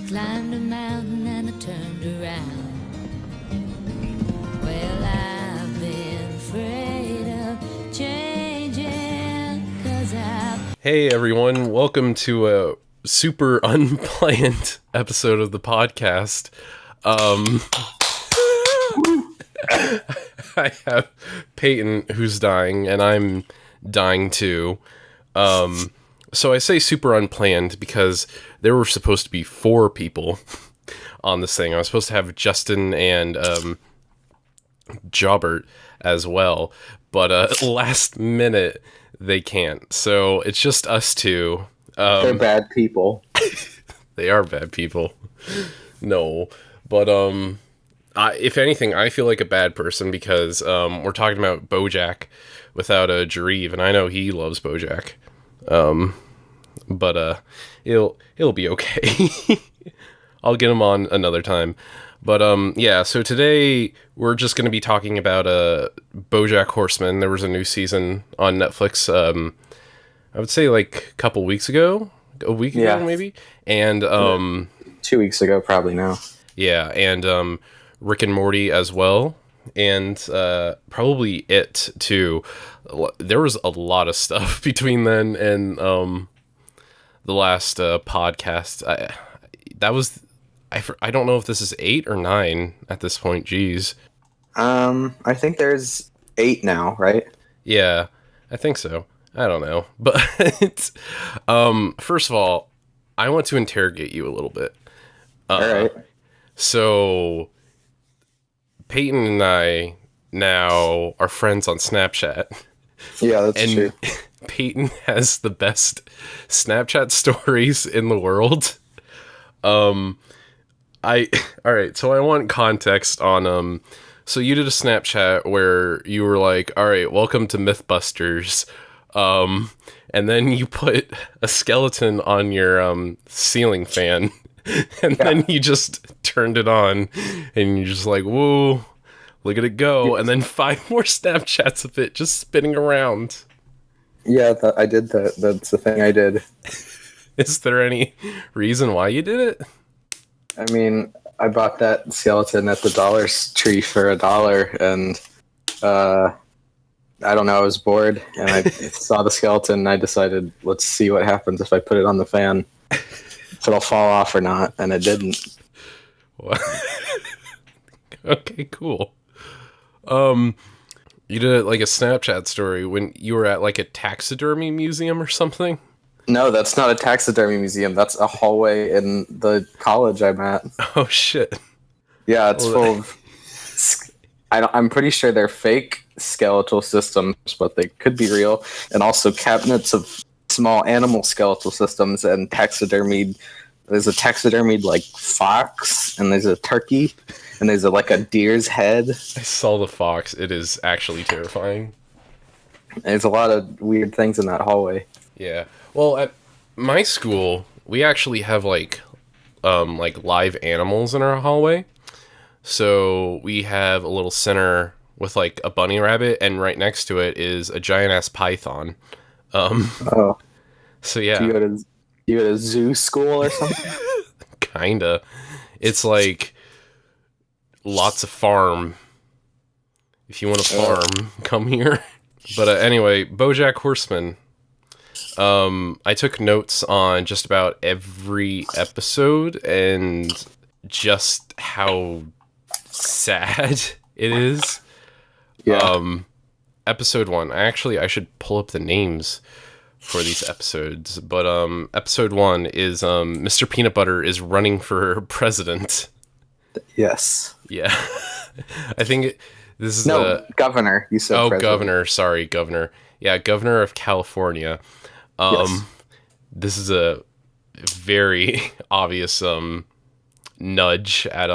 climbed a mountain and I turned around. Well, I've been afraid of changing, 'cause I've... Hey everyone, welcome to a super unplanned episode of the podcast. I have Peyton who's dying, and I'm dying too. So I say super unplanned because there were supposed to be 4 people on this thing. I was supposed to have Justin and Jobert as well, but last minute they can't. So it's just us two. They're bad people. They are bad people. No, but if anything, I feel like a bad person because we're talking about Bojack without a Jareve, and I know he loves Bojack. But it'll be okay. I'll get him on another time. But yeah, so today we're just going to be talking about Bojack Horseman. There was a new season on Netflix. I would say like a couple weeks ago, a week ago maybe, and 2 weeks ago probably now. Yeah, and Rick and Morty as well, and probably It too. There was a lot of stuff between then and the last podcast. I don't know if this is 8 or 9 at this point. Jeez. I think there's 8 now, right? Yeah, I think so. I don't know, but first of all, I want to interrogate you a little bit. All right. So Peyton and I now are friends on Snapchat. Yeah, that's true. Peyton has the best Snapchat stories in the world. All right, so I want context on so you did a Snapchat where you were like, all right, welcome to Mythbusters. And then you put a skeleton on your ceiling fan, and then you just turned it on, and you're just like, whoa, look at it go. And then 5 more Snapchats of it just spinning around. Yeah, I did that. That's the thing I did. Is there any reason why you did it? I mean, I bought that skeleton at the Dollar Tree for $1, and I don't know, I was bored, and I saw the skeleton, and I decided, let's see what happens if I put it on the fan. If it'll fall off or not, and it didn't. Okay, cool. You did like a Snapchat story when you were at like a taxidermy museum or something? No, that's not a taxidermy museum. That's a hallway in the college I'm at. Oh, shit. Yeah, it's full of... I'm pretty sure they're fake skeletal systems, but they could be real. And also cabinets of small animal skeletal systems and taxidermied. There's a taxidermied like fox, and there's a turkey, and there's like a deer's head. I saw the fox. It is actually terrifying. There's a lot of weird things in that hallway. Yeah. Well, at my school, we actually have like live animals in our hallway. So we have a little center with like a bunny rabbit, and right next to it is a giant ass python. Oh. So yeah. Do you go to zoo school or something? Kinda. It's like lots of farm. If you want to farm, come here. But anyway, Bojack Horseman. I took notes on just about every episode and just how sad it is. Yeah. Episode 1. I should pull up the names for these episodes. But episode 1 is Mr. Peanut Butter is running for president. Yes. Yeah. I think this is governor. You said president. Governor. Sorry, governor. Yeah, governor of California. Yes. This is a very obvious nudge at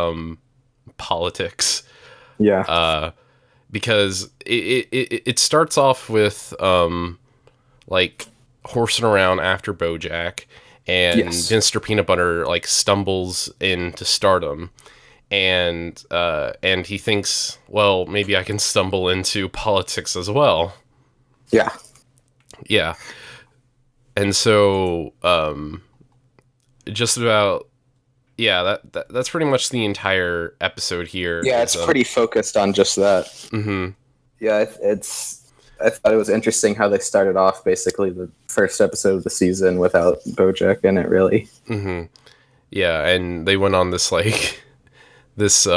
politics. Yeah. Because it starts off with like horsing around after Bojack, and Mr. Peanut Butter like stumbles into stardom, and he thinks, well, maybe I can stumble into politics as well. Yeah. And so just about yeah, that's pretty much the entire episode here. Yeah, it's pretty focused on just that. Mm-hmm. Yeah, I thought it was interesting how they started off basically the first episode of the season without Bojack in it, really. Mm-hmm. Yeah, and they went on this like this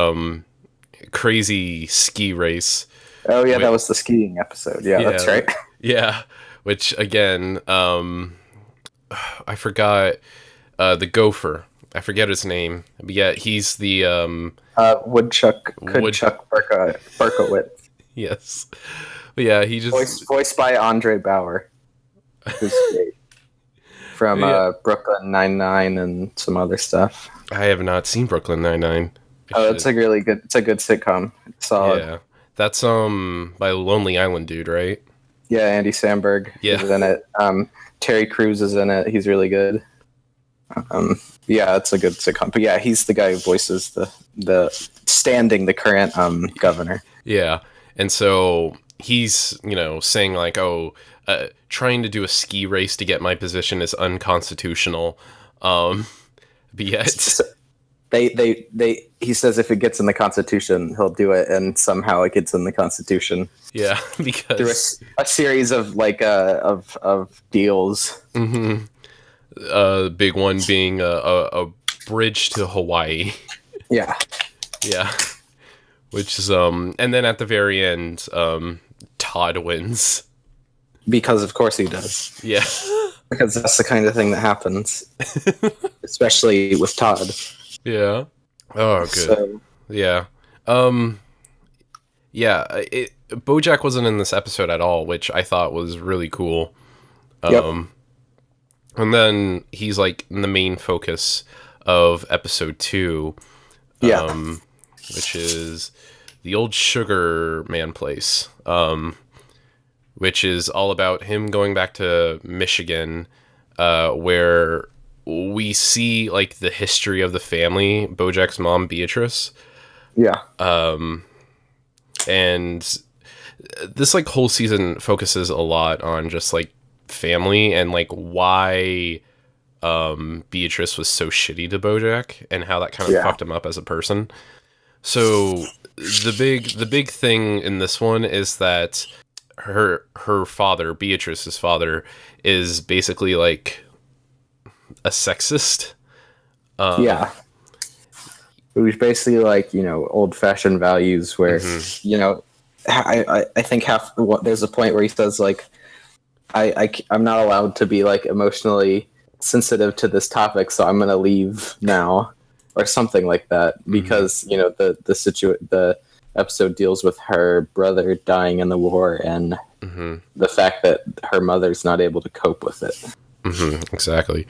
crazy ski race. Oh yeah, that was the skiing episode. Yeah, that's right. Yeah, which again, I forgot the gopher. I forget his name. But yeah, he's the Woodchuck Berkowitz. Yes. But yeah, he just voiced by Andre Bauer, who's great from Brooklyn Nine-Nine and some other stuff. I have not seen Brooklyn Nine-Nine. It's a really good. It's a good sitcom. It's solid. Yeah, that's by Lonely Island dude, right? Yeah, Andy Samberg is in it. Terry Crews is in it. He's really good. Yeah, it's a good sitcom. But yeah, he's the guy who voices the current governor. Yeah, and so he's saying like, trying to do a ski race to get my position is unconstitutional. But yet he says if it gets in the Constitution, he'll do it, and somehow it gets in the Constitution. Yeah, because through a series of of deals. Mm-hmm. Big one being a bridge to Hawaii. Yeah. Yeah. Which is and then at the very end, Todd wins. Because of course he does. Yeah. Because that's the kind of thing that happens. Especially with Todd. Yeah. Oh, good. So, yeah. Yeah, Bojack wasn't in this episode at all, which I thought was really cool. Yep. And then he's like the main focus of episode 2. Yeah. Which is the old Sugar Man place. Which is all about him going back to Michigan, where we see like the history of the family, Bojack's mom, Beatrice. Yeah. And this like whole season focuses a lot on just like family and like why Beatrice was so shitty to Bojack and how that kind of fucked him up as a person. So the big thing in this one is that her father, Beatrice's father, is basically like a sexist. Yeah. It was basically like, old-fashioned values where, I think there's a point where he says like, I'm not allowed to be like emotionally sensitive to this topic, so I'm going to leave now or something like that because, the episode deals with her brother dying in the war and the fact that her mother's not able to cope with it. Exactly.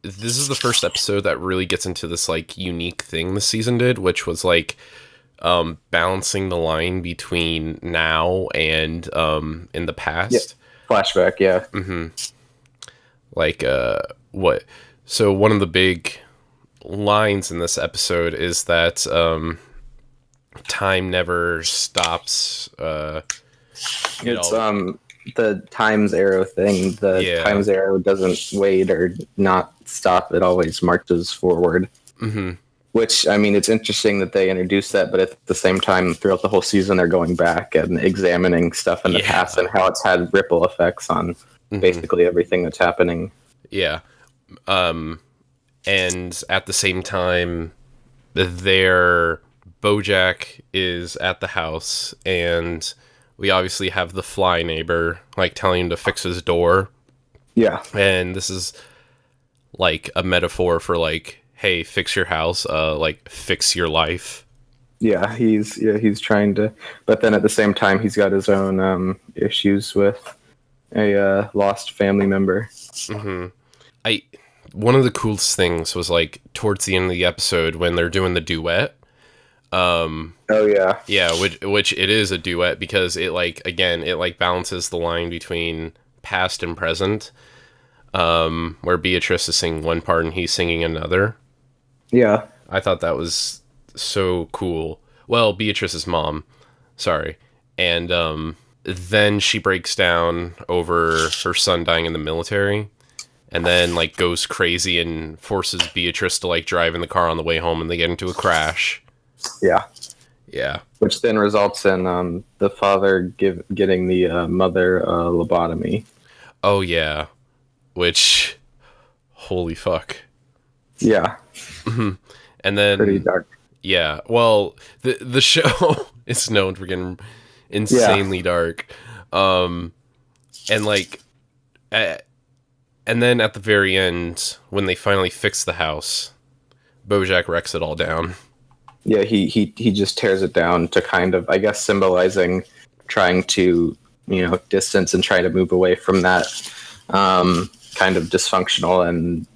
This is the first episode that really gets into this like unique thing the season did, which was like balancing the line between now and in the past. Yeah. Flashback, yeah. Like what? So one of the big lines in this episode is that time never stops. It's the times arrow thing. The times arrow doesn't wait or not stop. It always marches forward. Which, I mean, it's interesting that they introduced that, but at the same time, throughout the whole season, they're going back and examining stuff in the past and how it's had ripple effects on basically everything that's happening. Yeah. And at the same time, Bojack is at the house, and we obviously have the fly neighbor, like, telling him to fix his door. Yeah. And this is, like, a metaphor for, like, hey, fix your house, like, fix your life. Yeah, he's trying to, but then at the same time, he's got his own issues with a lost family member. One of the coolest things was, like, towards the end of the episode when they're doing the duet. Oh yeah. Yeah, which it is a duet because it balances the line between past and present. Where Beatrice is singing one part and he's singing another. Yeah. I thought that was so cool. Well, Beatrice's mom, sorry. And then she breaks down over her son dying in the military. and then like goes crazy and forces Beatrice to like drive in the car on the way home, and they get into a crash. Yeah. Yeah. Which then results in the father getting the mother lobotomy. Oh yeah. Which, holy fuck. Yeah. And then Pretty dark. Yeah. Well, the show is known for getting insanely dark. And like, and then at the very end, when they finally fix the house, Bojack wrecks it all down. Yeah, he just tears it down to kind of, I guess, symbolizing trying to, distance and try to move away from that kind of dysfunctional and,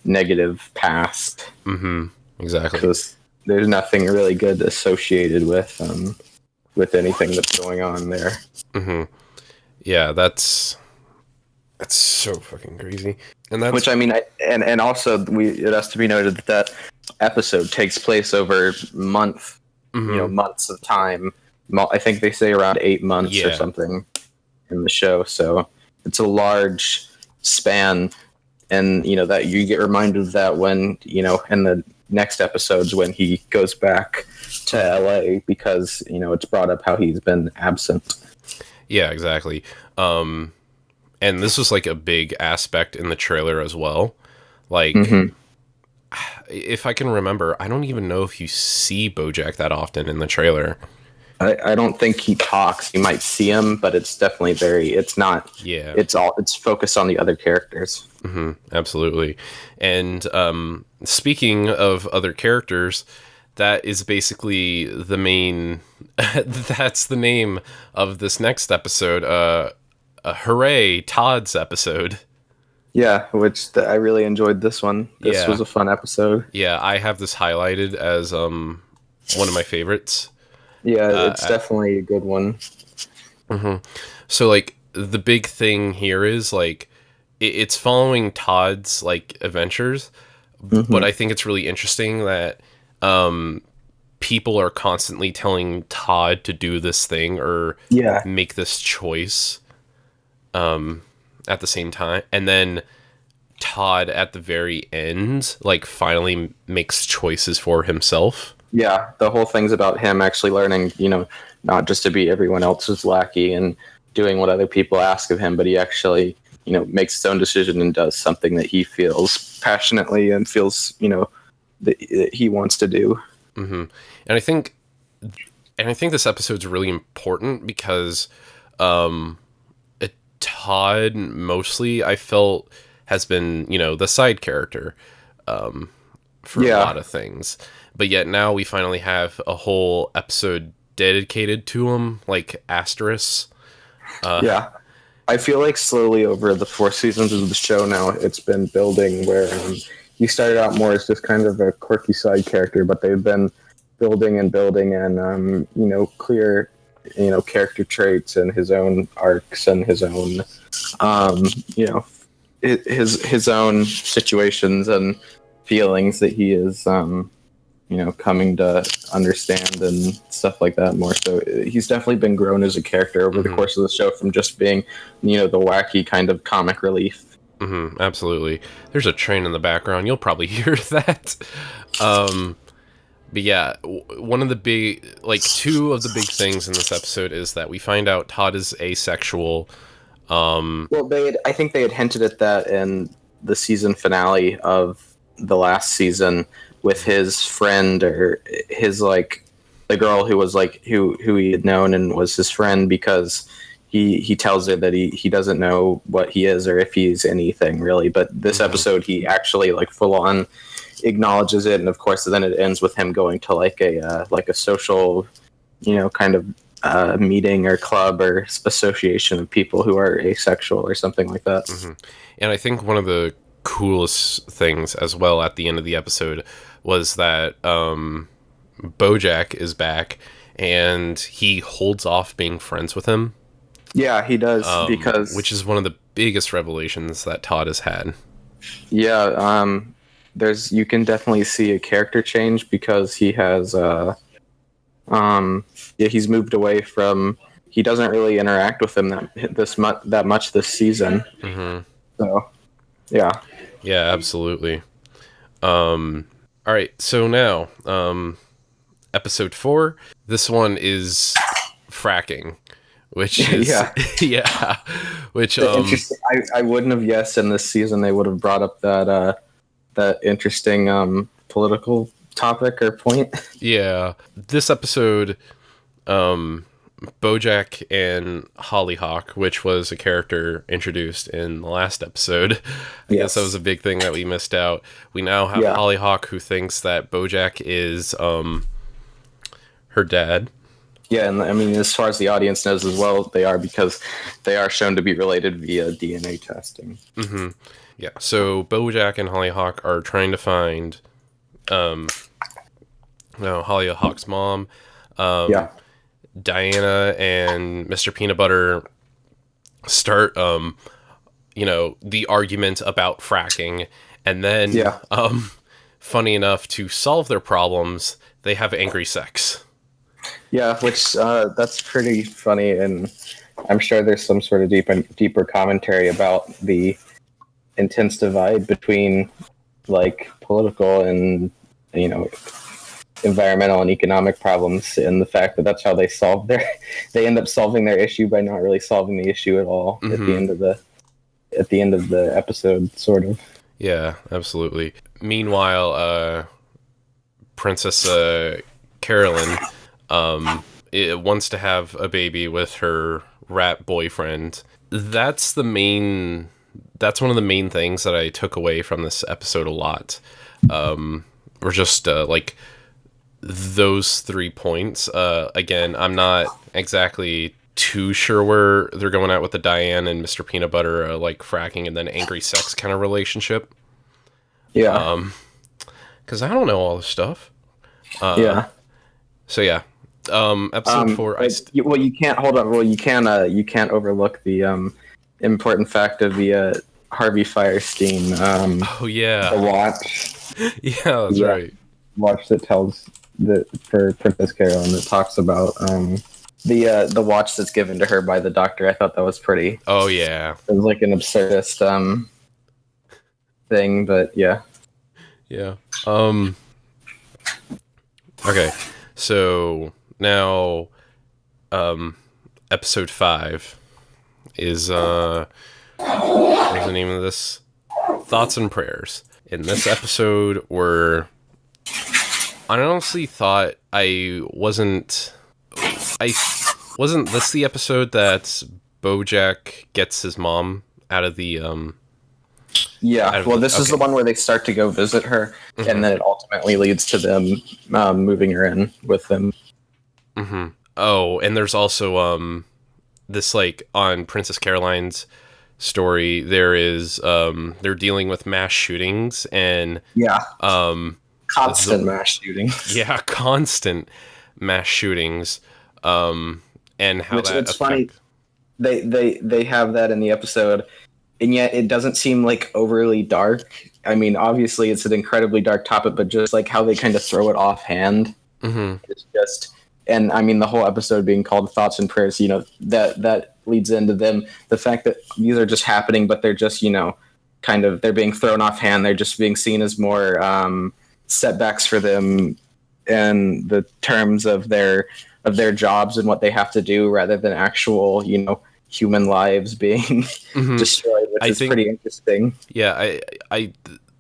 negative past. Mm-hmm. Exactly. Because there's nothing really good associated with anything that's going on there. Mm-hmm. Yeah, that's so fucking crazy. And that's which, I mean, and also it has to be noted that episode takes place over months of time. I think they say around 8 months or something in the show. So it's a large span, and that you get reminded of that when in the next episodes when he goes back to LA, because it's brought up how he's been absent. Yeah, exactly. And this was like a big aspect in the trailer as well. Like, if I can remember, I don't even know if you see Bojack that often in the trailer. I don't think he talks. You might see him, but it's definitely it's not. Yeah. It's focused on the other characters. Mm-hmm, absolutely. And speaking of other characters, that is basically the main. That's the name of this next episode. Hooray, Todd's episode. Yeah, which I really enjoyed this one. This was a fun episode. Yeah, I have this highlighted as one of my favorites. Yeah, it's definitely a good one. Mm-hmm. So, like, the big thing here is, like, it's following Todd's, like, adventures, but I think it's really interesting that people are constantly telling Todd to do this thing or make this choice at the same time. And then Todd, at the very end, like, finally makes choices for himself. Yeah, the whole thing's about him actually learning, not just to be everyone else's lackey and doing what other people ask of him, but he actually, makes his own decision and does something that he feels passionately and feels, that he wants to do. Mm-hmm. And I think this episode's really important because Todd mostly, I felt, has been, the side character for a lot of things. But yet now we finally have a whole episode dedicated to him, like asterisk. I feel like slowly over the 4 seasons of the show now, it's been building where he started out more as just kind of a quirky side character, but they've been building and clear, character traits and his own arcs and his own, his own situations and feelings that he is, coming to understand and stuff like that more. So he's definitely been grown as a character over the course of the show from just being, the wacky kind of comic relief. Mm-hmm, absolutely. There's a train in the background. You'll probably hear that. But yeah, one of the big, like, 2 of the big things in this episode is that we find out Todd is asexual. Well, I think they had hinted at that in the season finale of the last season with his friend, or his, like, the girl who was like who he had known and was his friend, because he tells her that he doesn't know what he is or if he's anything really. But this episode he actually, like, full on acknowledges it, and of course then it ends with him going to like a social, kind of meeting or club or association of people who are asexual or something like that. And I think one of the coolest things as well at the end of the episode was that Bojack is back and he holds off being friends with him. Yeah, he does, because which is one of the biggest revelations that Todd has had. Yeah, you can definitely see a character change, because he has he's moved away from, he doesn't really interact with him that much this season. So Yeah. Yeah, absolutely. All right, so now, episode 4. This one is fracking, which is Yeah. yeah, which Interesting. I wouldn't have guessed in this season they would have brought up that interesting political topic or point. yeah, this episode, Bojack and Hollyhock, which was a character introduced in the last episode. I guess that was a big thing that we missed out. We now have Hollyhock, who thinks that Bojack is her dad. Yeah, and I mean, as far as the audience knows as well, they are, because they are shown to be related via DNA testing. Mm-hmm. Yeah, so Bojack and Hollyhock are trying to find Hollyhock's mom. Diana and Mr. Peanut Butter start, the argument about fracking, and then, funny enough, to solve their problems, they have angry sex. Yeah, which that's pretty funny, and I'm sure there's some sort of deeper commentary about the intense divide between like political and environmental and economic problems, and the fact that that's how they end up solving their issue by not really solving the issue at all at the end of the episode, sort of. Yeah, absolutely. Meanwhile, Princess Carolyn wants to have a baby with her rat boyfriend. That's one of the main things that I took away from this episode a lot. Or just like those 3 points. Again, I'm not exactly too sure where they're going at with the Diane and Mr. Peanut Butter like fracking and then angry sex kind of relationship. Yeah. Because I don't know all this stuff. So yeah. Episode 4. You can't hold on. Well, you can't overlook the important fact of the Harvey Firestein. The watch. Yeah, that's right. Watch that tells for Princess Carolyn, that talks about the watch that's given to her by the doctor. I thought that was pretty. Oh yeah. It was like an absurdist thing, but yeah. Yeah. Okay. So now, episode 5 is what's the name of this? Thoughts and Prayers. In this episode, I honestly thought wasn't this the episode that Bojack gets his mom out of the this is the one where they start to go visit her, and then it ultimately leads to them moving her in with them. Mm-hmm. Oh, and there's also this, like, on Princess Caroline's story, there is they're dealing with mass shootings and constant mass shootings. Yeah, constant mass shootings. And how it's funny. They have that in the episode, and yet it doesn't seem like overly dark. I mean, obviously it's an incredibly dark topic, but just like how they kind of throw it offhand. It's just, and I mean, the whole episode being called Thoughts and Prayers, that leads into them. The fact that these are just happening, but they're just, they're being thrown offhand. They're just being seen as more setbacks for them in the terms of their jobs and what they have to do, rather than actual, human lives being destroyed, which is pretty interesting. Yeah,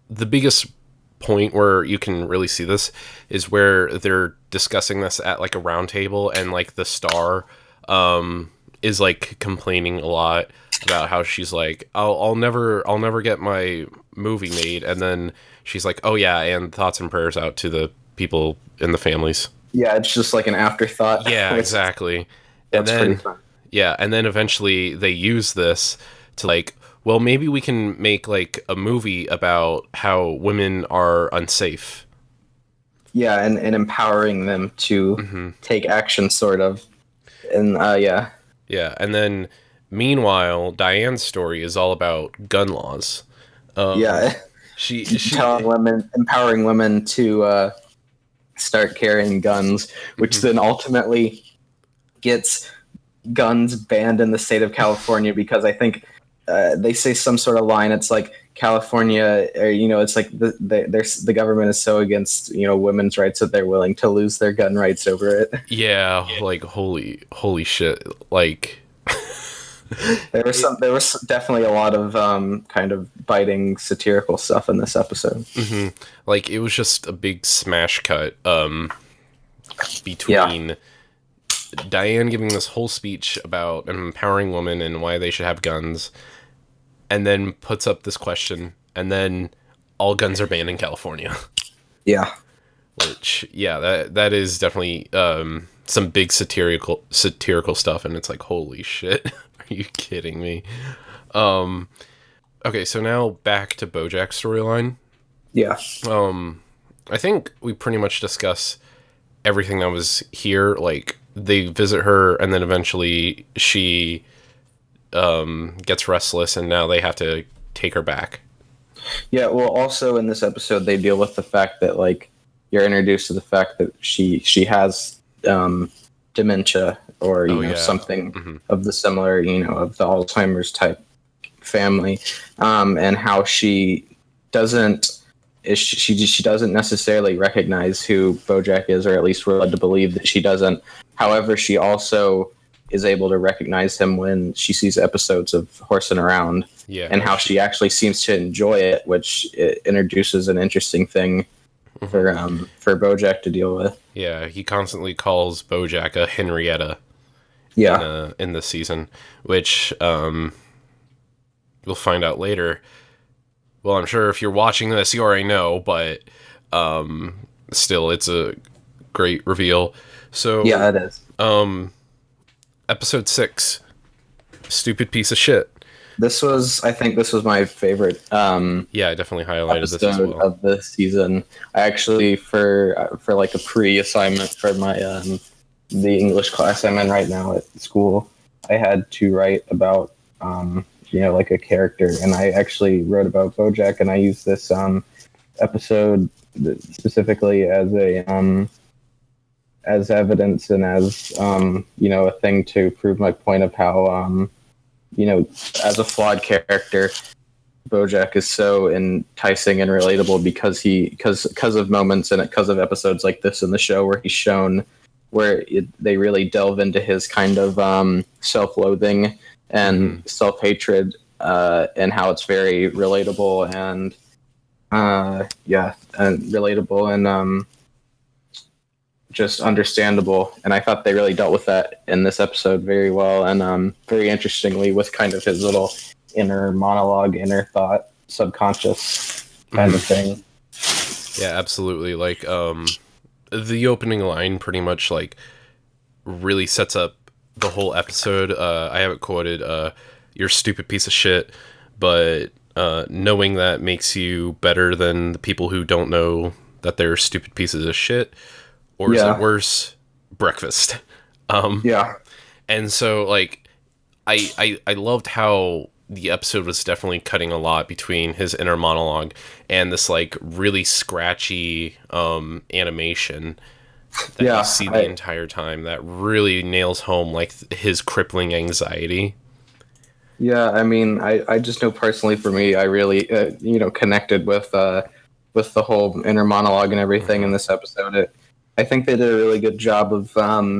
the biggest point where you can really see this is where they're discussing this at like a round table, and like the star is like complaining a lot about how she's like, I'll never get my movie made, and then she's like, oh yeah, and thoughts and prayers out to the people in the families. Yeah, it's just like an afterthought. Yeah, exactly. That's pretty fun. Yeah, and then eventually they use this to like, well, maybe we can make like a movie about how women are unsafe. Yeah, and empowering them to take action, sort of. And yeah. Yeah, and then meanwhile, Diane's story is all about gun laws. She empowering women to start carrying guns, which then ultimately gets guns banned in the state of California, because I think they say some sort of line. It's like California, or, it's like the government is so against women's rights that they're willing to lose their gun rights over it. Yeah, like holy shit. Like There was definitely a lot of kind of biting satirical stuff in this episode. like it was just a big smash cut between Diane giving this whole speech about an empowering woman and why they should have guns, and then puts up this question, and then all guns are banned in California. Yeah. Which, that is definitely some big satirical stuff, and it's like, holy shit, are you kidding me? Okay, so now back to Bojack's storyline. Yeah. I think we pretty much discuss everything that was here. Like, they visit her, and then eventually she gets restless, and now they have to take her back. Yeah, well, also in this episode, they deal with the fact that, like, you're introduced to the fact that she has dementia or, something of the similar, of the Alzheimer's type family, and how she doesn't necessarily recognize who Bojack is, or at least we're led to believe that she doesn't. However, she also is able to recognize him when she sees episodes of Horsing Around, and how she actually seems to enjoy it, which it introduces an interesting thing for Bojack to deal with. Yeah, he constantly calls Bojack a Henrietta. Yeah, in this season, which you'll find out later. Well, I'm sure if you're watching this, you already know, but still, it's a great reveal. So yeah, it is. Episode 6, Stupid Piece of Shit. I think this was my favorite. I definitely highlighted this as well. Of the season. I actually, for like a pre-assignment for my the English class I'm in right now at school, I had to write about like a character, and I actually wrote about Bojack, and I used this episode specifically as a as evidence and as a thing to prove my point of how as a flawed character, Bojack is so enticing and relatable because of moments and because of episodes like this in the show where he's shown where they really delve into his kind of self-loathing and self-hatred, and how it's very relatable and relatable and just understandable. And I thought they really dealt with that in this episode very well, and very interestingly with kind of his little inner monologue, inner thought, subconscious kind of thing. Yeah, absolutely. Like the opening line pretty much like really sets up the whole episode. I have it quoted, "You're a stupid piece of shit, but knowing that makes you better than the people who don't know that they're stupid pieces of shit." Or is it worse? Breakfast. And so, like, I loved how the episode was definitely cutting a lot between his inner monologue and this, like, really scratchy animation that you see the entire time that really nails home, like, his crippling anxiety. Yeah, I mean, I just know personally for me, I really, connected with the whole inner monologue and everything in this episode. I think they did a really good job of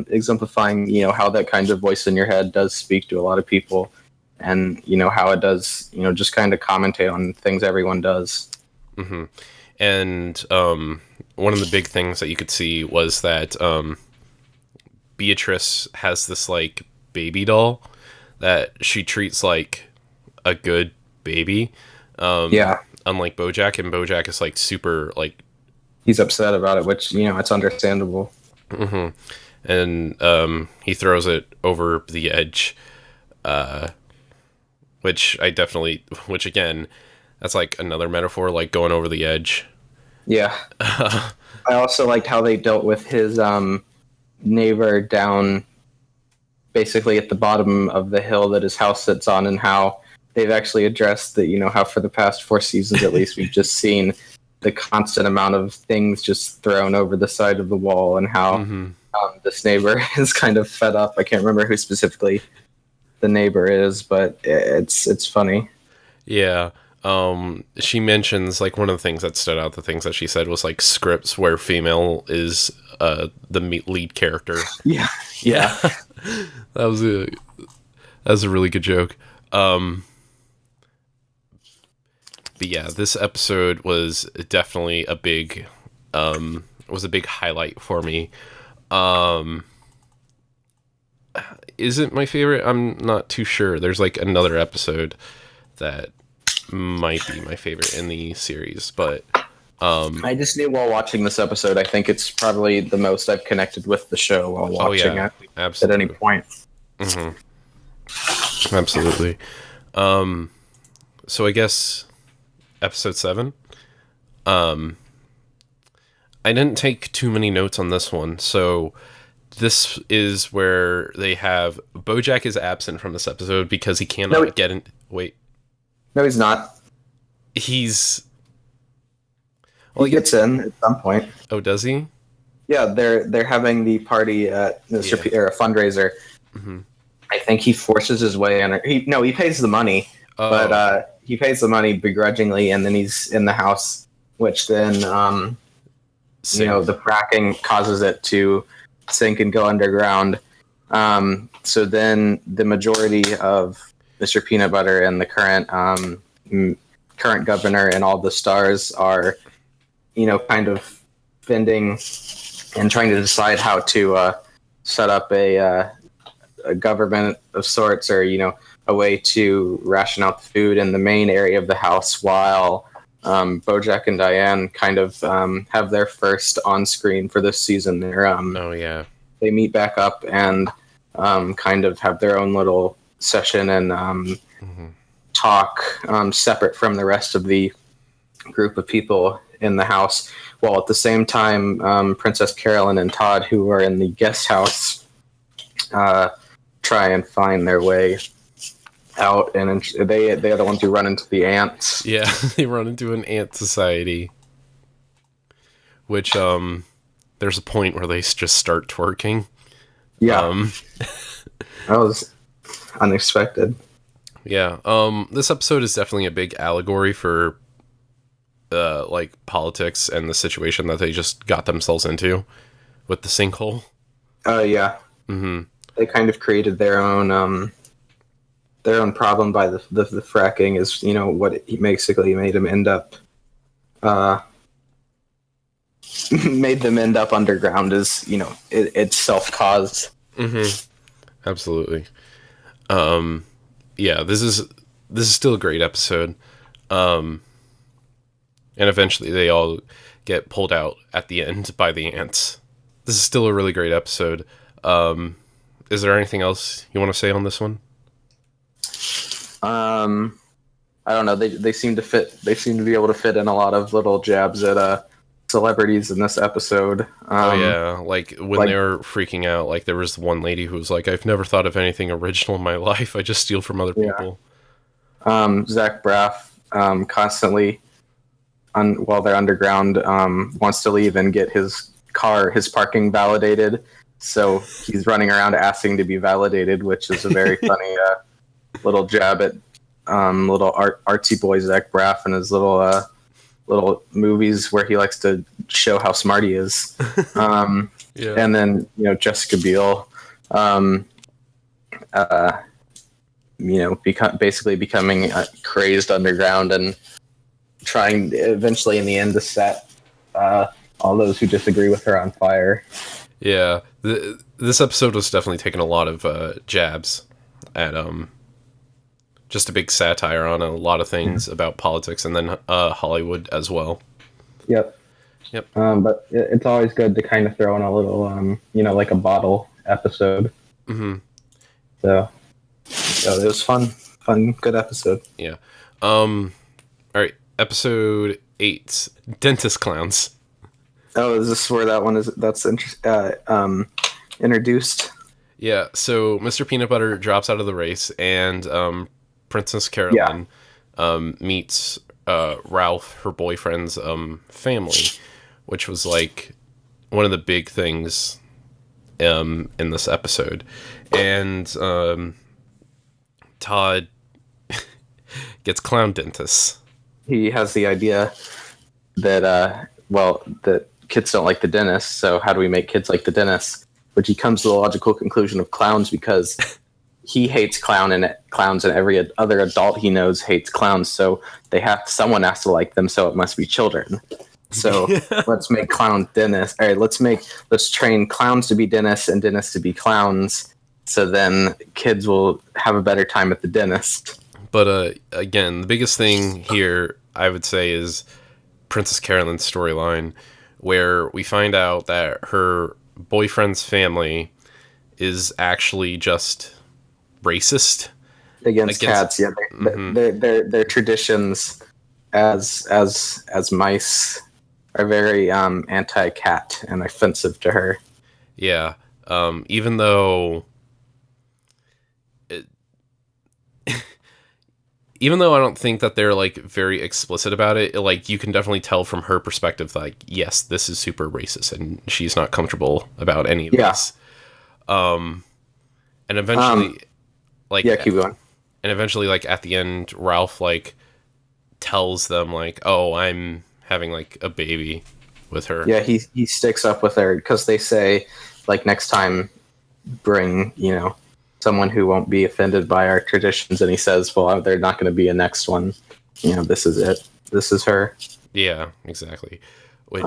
exemplifying, how that kind of voice in your head does speak to a lot of people, and how it does, just kind of commentate on things everyone does. Mm-hmm. And one of the big things that you could see was that Beatrice has this like baby doll that she treats like a good baby. Unlike Bojack, and Bojack is like super like. He's upset about it, which, it's understandable. Mm-hmm. And he throws it over the edge, which again, that's like another metaphor, like going over the edge. Yeah. I also liked how they dealt with his neighbor down basically at the bottom of the hill that his house sits on, and how they've actually addressed that, how for the past 4 seasons at least we've just seen the constant amount of things just thrown over the side of the wall, and how this neighbor is kind of fed up. I can't remember who specifically the neighbor is, but it's funny. Yeah. She mentions, like, one of the things that stood out, the things that she said was, like, scripts where female is the lead character. Yeah. Yeah. That was a really good joke. But yeah, this episode was definitely a big highlight for me. Isn't my favorite? I'm not too sure. There's like another episode that might be my favorite in the series, but I just knew while watching this episode, I think it's probably the most I've connected with the show while watching it absolutely. at any point. Mm-hmm. Absolutely. So I guess episode 7. I didn't take too many notes on this one, so this is where they have Bojack is absent from this episode because he cannot get in. Wait. No, he's not. He's. Well, he gets in at some point. Oh, does he? Yeah, they're having the party at Mr. P, or a fundraiser. Mm-hmm. I think he forces his way in. He pays the money, but he pays the money begrudgingly, and then he's in the house, which then the fracking causes it to sink and go underground. So then the majority of Mr. Peanut Butter and the current governor and all the stars are, kind of fending and trying to decide how to set up a government of sorts, or a way to ration out the food in the main area of the house, while Bojack and Diane kind of have their first on screen for this season. They meet back up and kind of have their own little session and talk separate from the rest of the group of people in the house, while at the same time Princess Carolyn and Todd, who are in the guest house, try and find their way out, and they are the ones who run into the ants. Yeah, they run into an ant society, which there's a point where they just start twerking. Yeah, that was unexpected. Yeah, this episode is definitely a big allegory for like politics and the situation that they just got themselves into with the sinkhole. Yeah. Mm-hmm. They kind of created their own problem by the fracking, is what it basically made them end up underground, is it's self-caused. Mm-hmm. Absolutely. Yeah, this is still a great episode. And eventually they all get pulled out at the end by the ants. This is still a really great episode. Is there anything else you want to say on this one? I don't know. They seem to fit. They seem to be able to fit in a lot of little jabs at celebrities in this episode. Like when they were freaking out, like there was one lady who was like, "I've never thought of anything original in my life. I just steal from other people." Zach Braff constantly, while they're underground, wants to leave and get his parking validated. So he's running around asking to be validated, which is a very funny little jab at little artsy boy Zach Braff and his little movies where he likes to show how smart he is. And then Jessica Biel, basically becoming crazed underground and trying eventually in the end to set all those who disagree with her on fire. Yeah, this episode was definitely taking a lot of jabs at just a big satire on a lot of things about politics, and then Hollywood as well. Yep. But it's always good to kind of throw in a little, like a bottle episode. Mm-hmm. So it was fun, good episode. Yeah. All right, episode 8, Dentist Clowns. Oh, is this where that's introduced? Yeah, so Mr. Peanut Butter drops out of the race, and Princess Carolyn meets Ralph, her boyfriend's family, which was like one of the big things in this episode. And Todd gets clown dentists. he has the idea that that kids don't like the dentist, so how do we make kids like the dentist? Which he comes to the logical conclusion of clowns, because he hates clowns, and every other adult he knows hates clowns, so someone has to like them, so it must be children. So let's make clown dentists. All right, let's train clowns to be dentists and dentists to be clowns, so then kids will have a better time at the dentist. But again, the biggest thing here, I would say, is Princess Carolyn's storyline, where we find out that her boyfriend's family is actually just racist against cats. Yeah, their traditions as mice are very anti-cat and offensive to her. Yeah, even though even though I don't think that they're like very explicit about it, like you can definitely tell from her perspective, like, yes, this is super racist and she's not comfortable about any of this. And eventually, keep going. And eventually, like at the end, Ralph like tells them like, oh, I'm having like a baby with her. Yeah, he sticks up with her because they say like next time bring, someone who won't be offended by our traditions, and he says, well, they're not going to be a next one. This is it. This is her. Yeah, exactly. Which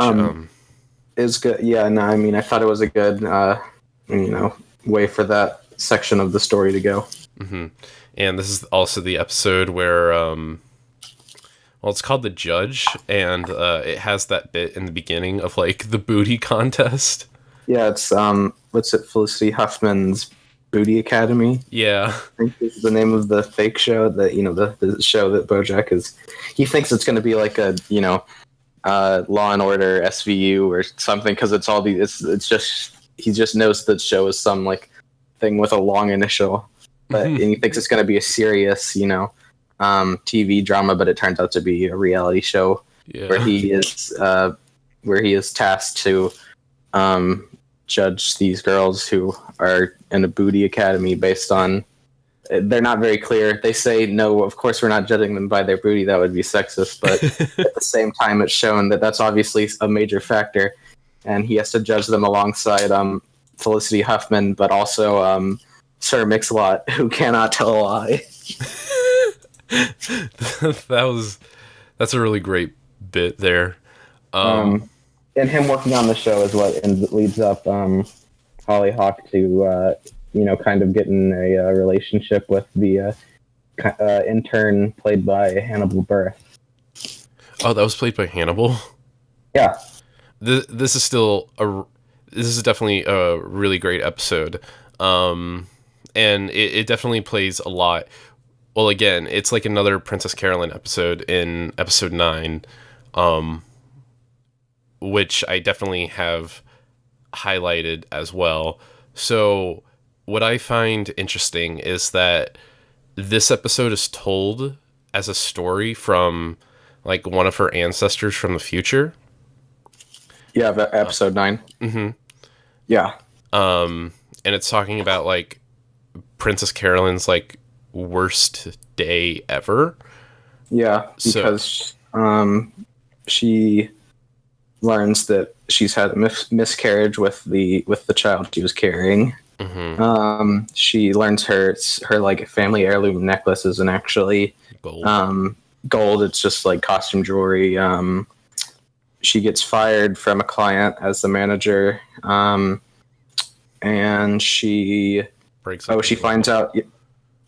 is good. Yeah, no, I mean, I thought it was a good, way for that section of the story to go. Mm-hmm. And this is also the episode where, it's called The Judge, and it has that bit in the beginning of like the booty contest. Yeah, it's what's it? Felicity Huffman's Booty Academy. Yeah, I think this is the name of the fake show that the show that Bojack is. He thinks it's going to be like a Law and Order SVU or something, because it's all it's just he just knows the show is some like thing with a long initial, but and he thinks it's going to be a serious TV drama, but it turns out to be a reality show where he is tasked to judge these girls who are in a booty academy based on, they're not very clear. They say, no, of course we're not judging them by their booty. That would be sexist. But at the same time, it's shown that that's obviously a major factor. And he has to judge them alongside Felicity Huffman, but also Sir Mix-a-Lot, who cannot tell a lie. That's a really great bit there. And him working on the show is what leads up Hollyhock to kind of getting a relationship with the intern played by Hannibal Buress. Oh, that was played by Hannibal? Yeah. This is definitely a really great episode. And it definitely plays a lot. Well, again, it's like another Princess Carolyn episode in episode 9, which I definitely have highlighted as well. So what I find interesting is that this episode is told as a story from like one of her ancestors from the future. Yeah, episode 9. Mm-hmm. Yeah. And it's talking about like Princess Carolyn's like worst day ever. Yeah, because she learns that she's had a miscarriage with the child she was carrying. Mm-hmm. She learns her like family heirloom necklace isn't actually gold. It's just like costume jewelry. She gets fired from a client as the manager, and she breaks up. She finds out.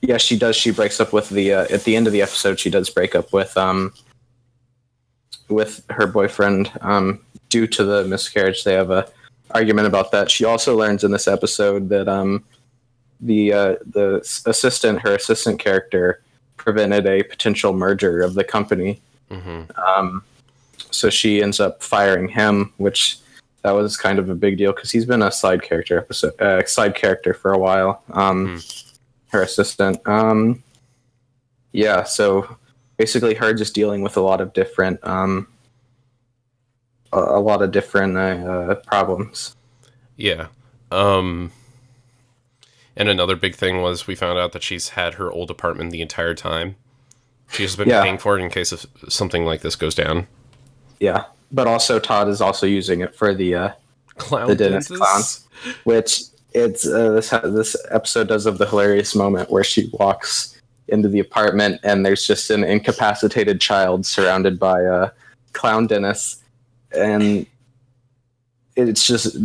Yeah, she does. She breaks up with the at the end of the episode. She does break up with her boyfriend due to the miscarriage. They have a argument about that. She also learns in this episode that the assistant character prevented a potential merger of the company. Mm-hmm. So she ends up firing him, which that was kind of a big deal because he's been a side character for a while. Her assistant. Yeah, so basically her just dealing with a lot of different problems. Yeah. And another big thing was we found out that she's had her old apartment the entire time. She's been paying for it in case of something like this goes down. Yeah, but also Todd is also using it for the dentist clowns, which it's this episode does have the hilarious moment where she walks into the apartment and there's just an incapacitated child surrounded by clown dentists, and it's just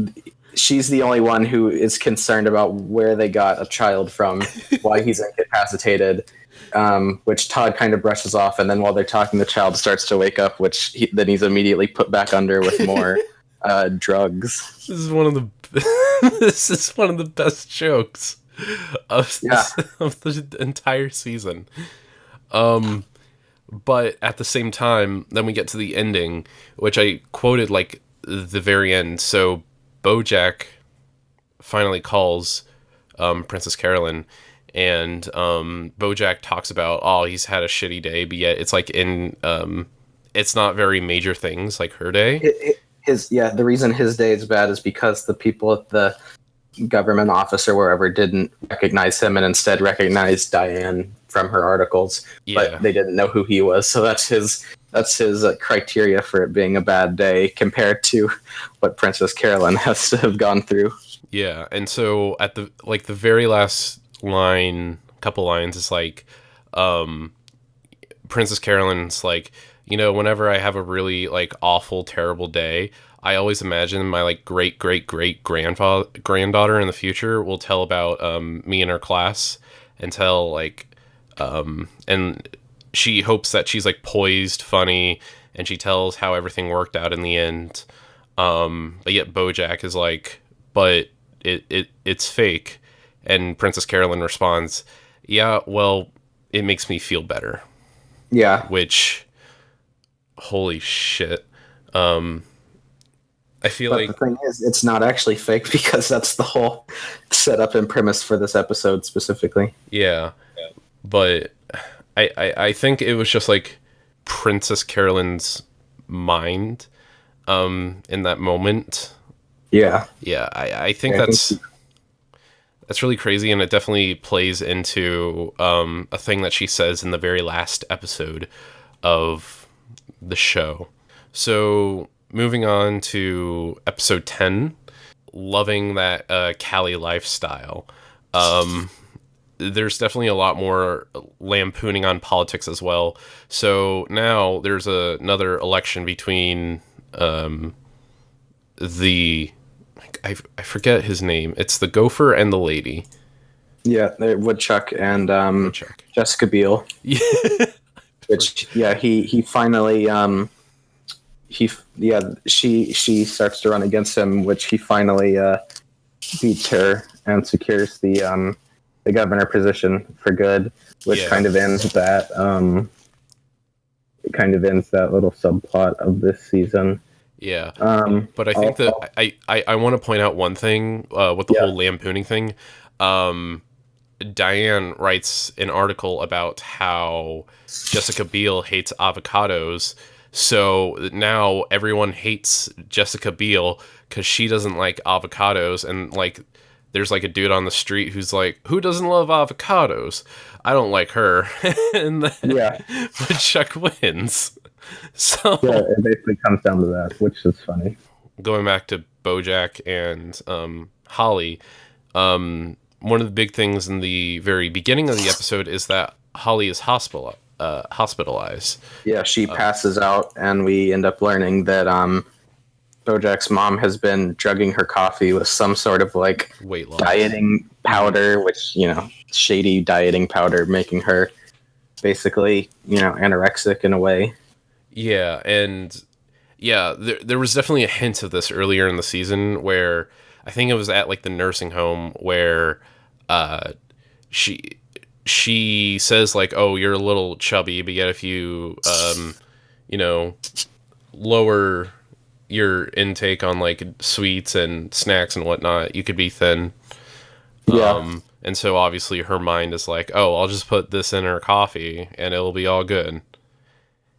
she's the only one who is concerned about where they got a child from, why he's incapacitated. Which Todd kind of brushes off, and then while they're talking, the child starts to wake up, then he's immediately put back under with more drugs. This is one of the best jokes of the entire season. But at the same time, then we get to the ending, which I quoted like the very end. So Bojack finally calls Princess Carolyn. And Bojack talks about, he's had a shitty day, but yet it's like it's not very major things like her day. The reason his day is bad is because the people at the government office or wherever didn't recognize him and instead recognized Diane from her articles, but they didn't know who he was. So that's his criteria for it being a bad day compared to what Princess Carolyn has to have gone through. Yeah, and so at the very last couple lines is like Princess Carolyn's like, whenever I have a really like awful terrible day, I always imagine my like great granddaughter in the future will tell about me in her class and tell like and she hopes that she's like poised, funny, and she tells how everything worked out in the end, but yet Bojack is like, but it's fake. And Princess Carolyn responds, yeah, well, it makes me feel better. Yeah. Which, holy shit. I feel but the thing is, it's not actually fake because that's the whole setup and premise for this episode specifically. Yeah. But I think it was just like Princess Carolyn's mind in that moment. Yeah. Yeah, I think that's really crazy, and it definitely plays into a thing that she says in the very last episode of the show. So, moving on to episode 10, loving that Cali lifestyle. There's definitely a lot more lampooning on politics as well. So now there's another election between I forget his name. It's the gopher and the lady. Yeah, Woodchuck and Jessica Biel. Yeah. Which he finally she starts to run against him, which he finally beats her and secures the governor position for good, which kind of ends that little subplot of this season. Yeah, but I think that I want to point out one thing with the whole lampooning thing. Diane writes an article about how Jessica Biel hates avocados, so now everyone hates Jessica Biel because she doesn't like avocados, and like there's like a dude on the street who's like, who doesn't love avocados? I don't like her. And then Chuck wins. So it basically comes down to that, which is funny. Going back to Bojack and Holly, one of the big things in the very beginning of the episode is that Holly is hospitalized. Yeah, she passes out, and we end up learning that Bojack's mom has been drugging her coffee with some sort of like weight loss dieting powder, which, shady dieting powder, making her basically, anorexic in a way. Yeah, and there was definitely a hint of this earlier in the season where I think it was at like the nursing home where she says like, oh, you're a little chubby, but yet if you lower your intake on like sweets and snacks and whatnot, you could be thin. And so obviously her mind is like, oh, I'll just put this in her coffee and it'll be all good.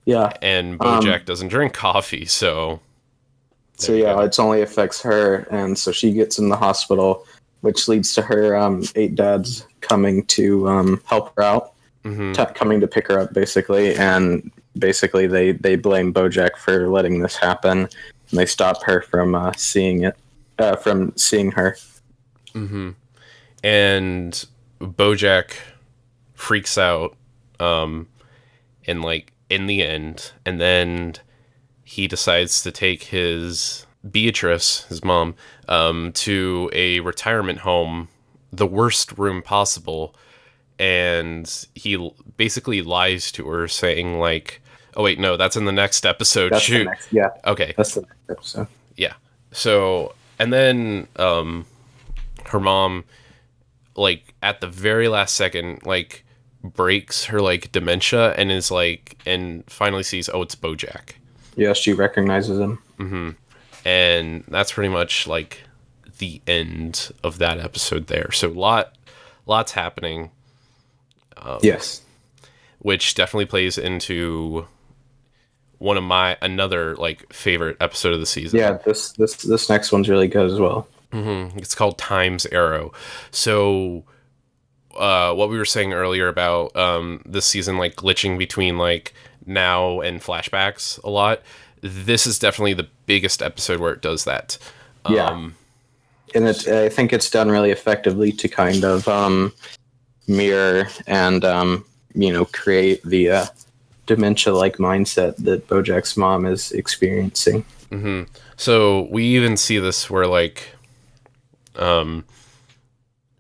Yeah. And Bojack doesn't drink coffee, so it only affects her, and so she gets in the hospital, which leads to her 8 dads coming to help her out. coming to pick her up, basically, and basically they blame Bojack for letting this happen, and they stop her from seeing her. And Bojack freaks out, in the end, and then he decides to take his Beatrice, his mom, to a retirement home, the worst room possible, and he basically lies to her, saying like, "Oh wait, no, that's in the next episode." That's Shoot, the next, yeah, okay, that's the next episode. yeah. So, and then her mom, like at the very last second, like breaks her like dementia and is like, and finally sees, oh, it's Bojack. Yeah, she recognizes him. And that's pretty much like the end of that episode there. So lots happening. Yes. Which definitely plays into one of another like favorite episode of the season. Yeah, this next one's really good as well. It's called Time's Arrow. So what we were saying earlier about this season like glitching between like now and flashbacks a lot, this is definitely the biggest episode where it does that. And I think it's done really effectively to kind of mirror and create the dementia-like mindset that Bojack's mom is experiencing. So we even see this where like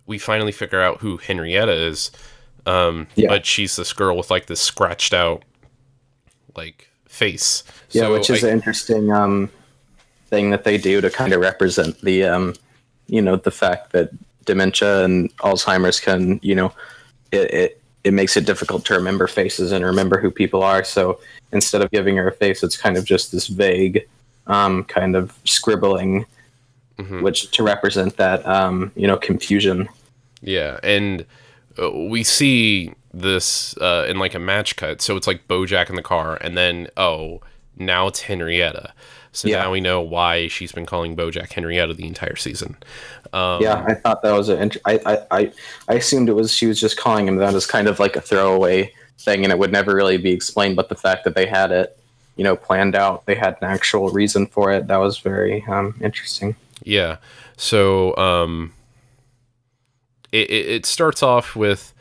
we finally figure out who Henrietta is, but she's this girl with like this scratched out like face. Yeah, so which is an interesting thing that they do to kind of represent the the fact that dementia and Alzheimer's can, it makes it difficult to remember faces and remember who people are. So instead of giving her a face, it's kind of just this vague kind of scribbling, which to represent that confusion. Yeah, and we see this in like a match cut. So it's like Bojack in the car, and then now it's Henrietta. So now we know why she's been calling Bojack Henrietta the entire season. I thought that was I assumed she was just calling him that as kind of like a throwaway thing, and it would never really be explained. But the fact that they had it, planned out, they had an actual reason for it. That was very interesting. Yeah. So it starts off with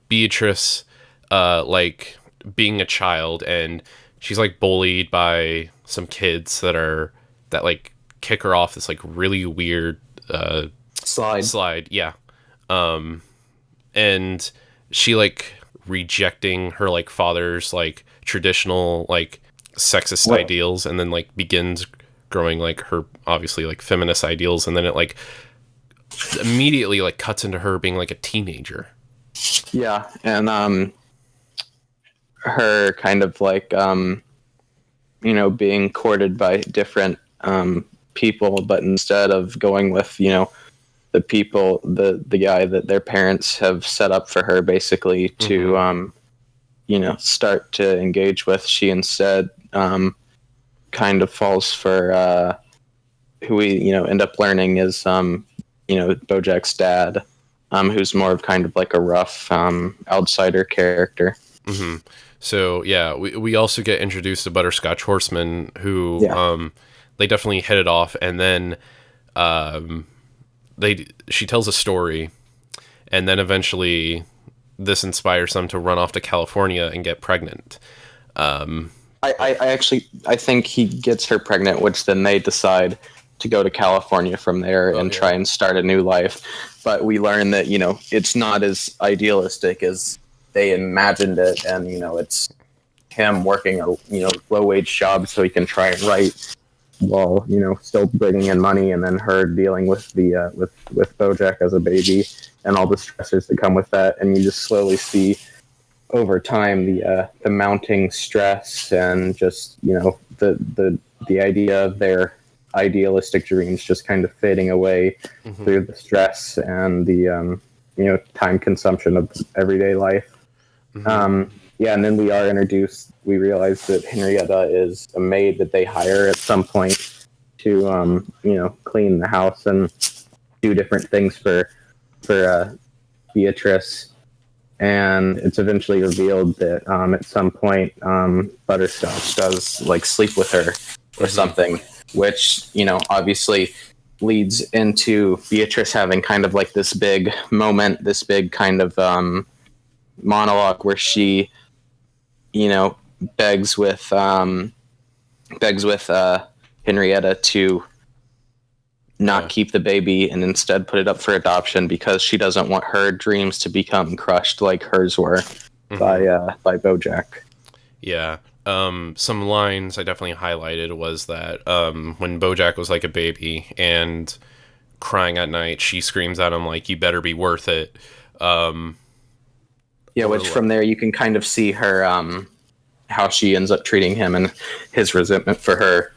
Beatrice like being a child, and she's like bullied by some kids that like kick her off this like really weird slide. Yeah. And she like rejecting her like father's like traditional like sexist ideals, and then like begins growing like her obviously like feminist ideals, and then it like immediately like cuts into her being like a teenager. Yeah, and her kind of like being courted by different people, but instead of going with the people, the guy that their parents have set up for her basically to start to engage with, she instead kind of falls for who we end up learning is Bojack's dad, who's more of kind of like a rough outsider character. So yeah, we also get introduced to Butterscotch Horseman, who they definitely hit it off, and then she tells a story, and then eventually this inspires them to run off to California and get pregnant. I think he gets her pregnant, which then they decide to go to California from there and try and start a new life. But we learn that it's not as idealistic as they imagined it, and it's him working a low wage job so he can try and write while still bringing in money, and then her dealing with the with Bojack as a baby and all the stressors that come with that, and you just slowly see over time the mounting stress and just the idea of their idealistic dreams just kind of fading away through the stress and the time consumption of everyday life. And then we realize that Henrietta is a maid that they hire at some point to clean the house and do different things for Beatrice. and it's eventually revealed that at some point Butterscotch does like sleep with her or something, which, you know, obviously leads into Beatrice having kind of like this big moment, this big kind of monologue where she, you know, begs with Henrietta to not keep the baby and instead put it up for adoption because she doesn't want her dreams to become crushed like hers were by Bojack. Yeah. Some lines I definitely highlighted was that when Bojack was like a baby and crying at night, she screams at him like, "You better be worth it." Which from there you can kind of see her how she ends up treating him and his resentment for her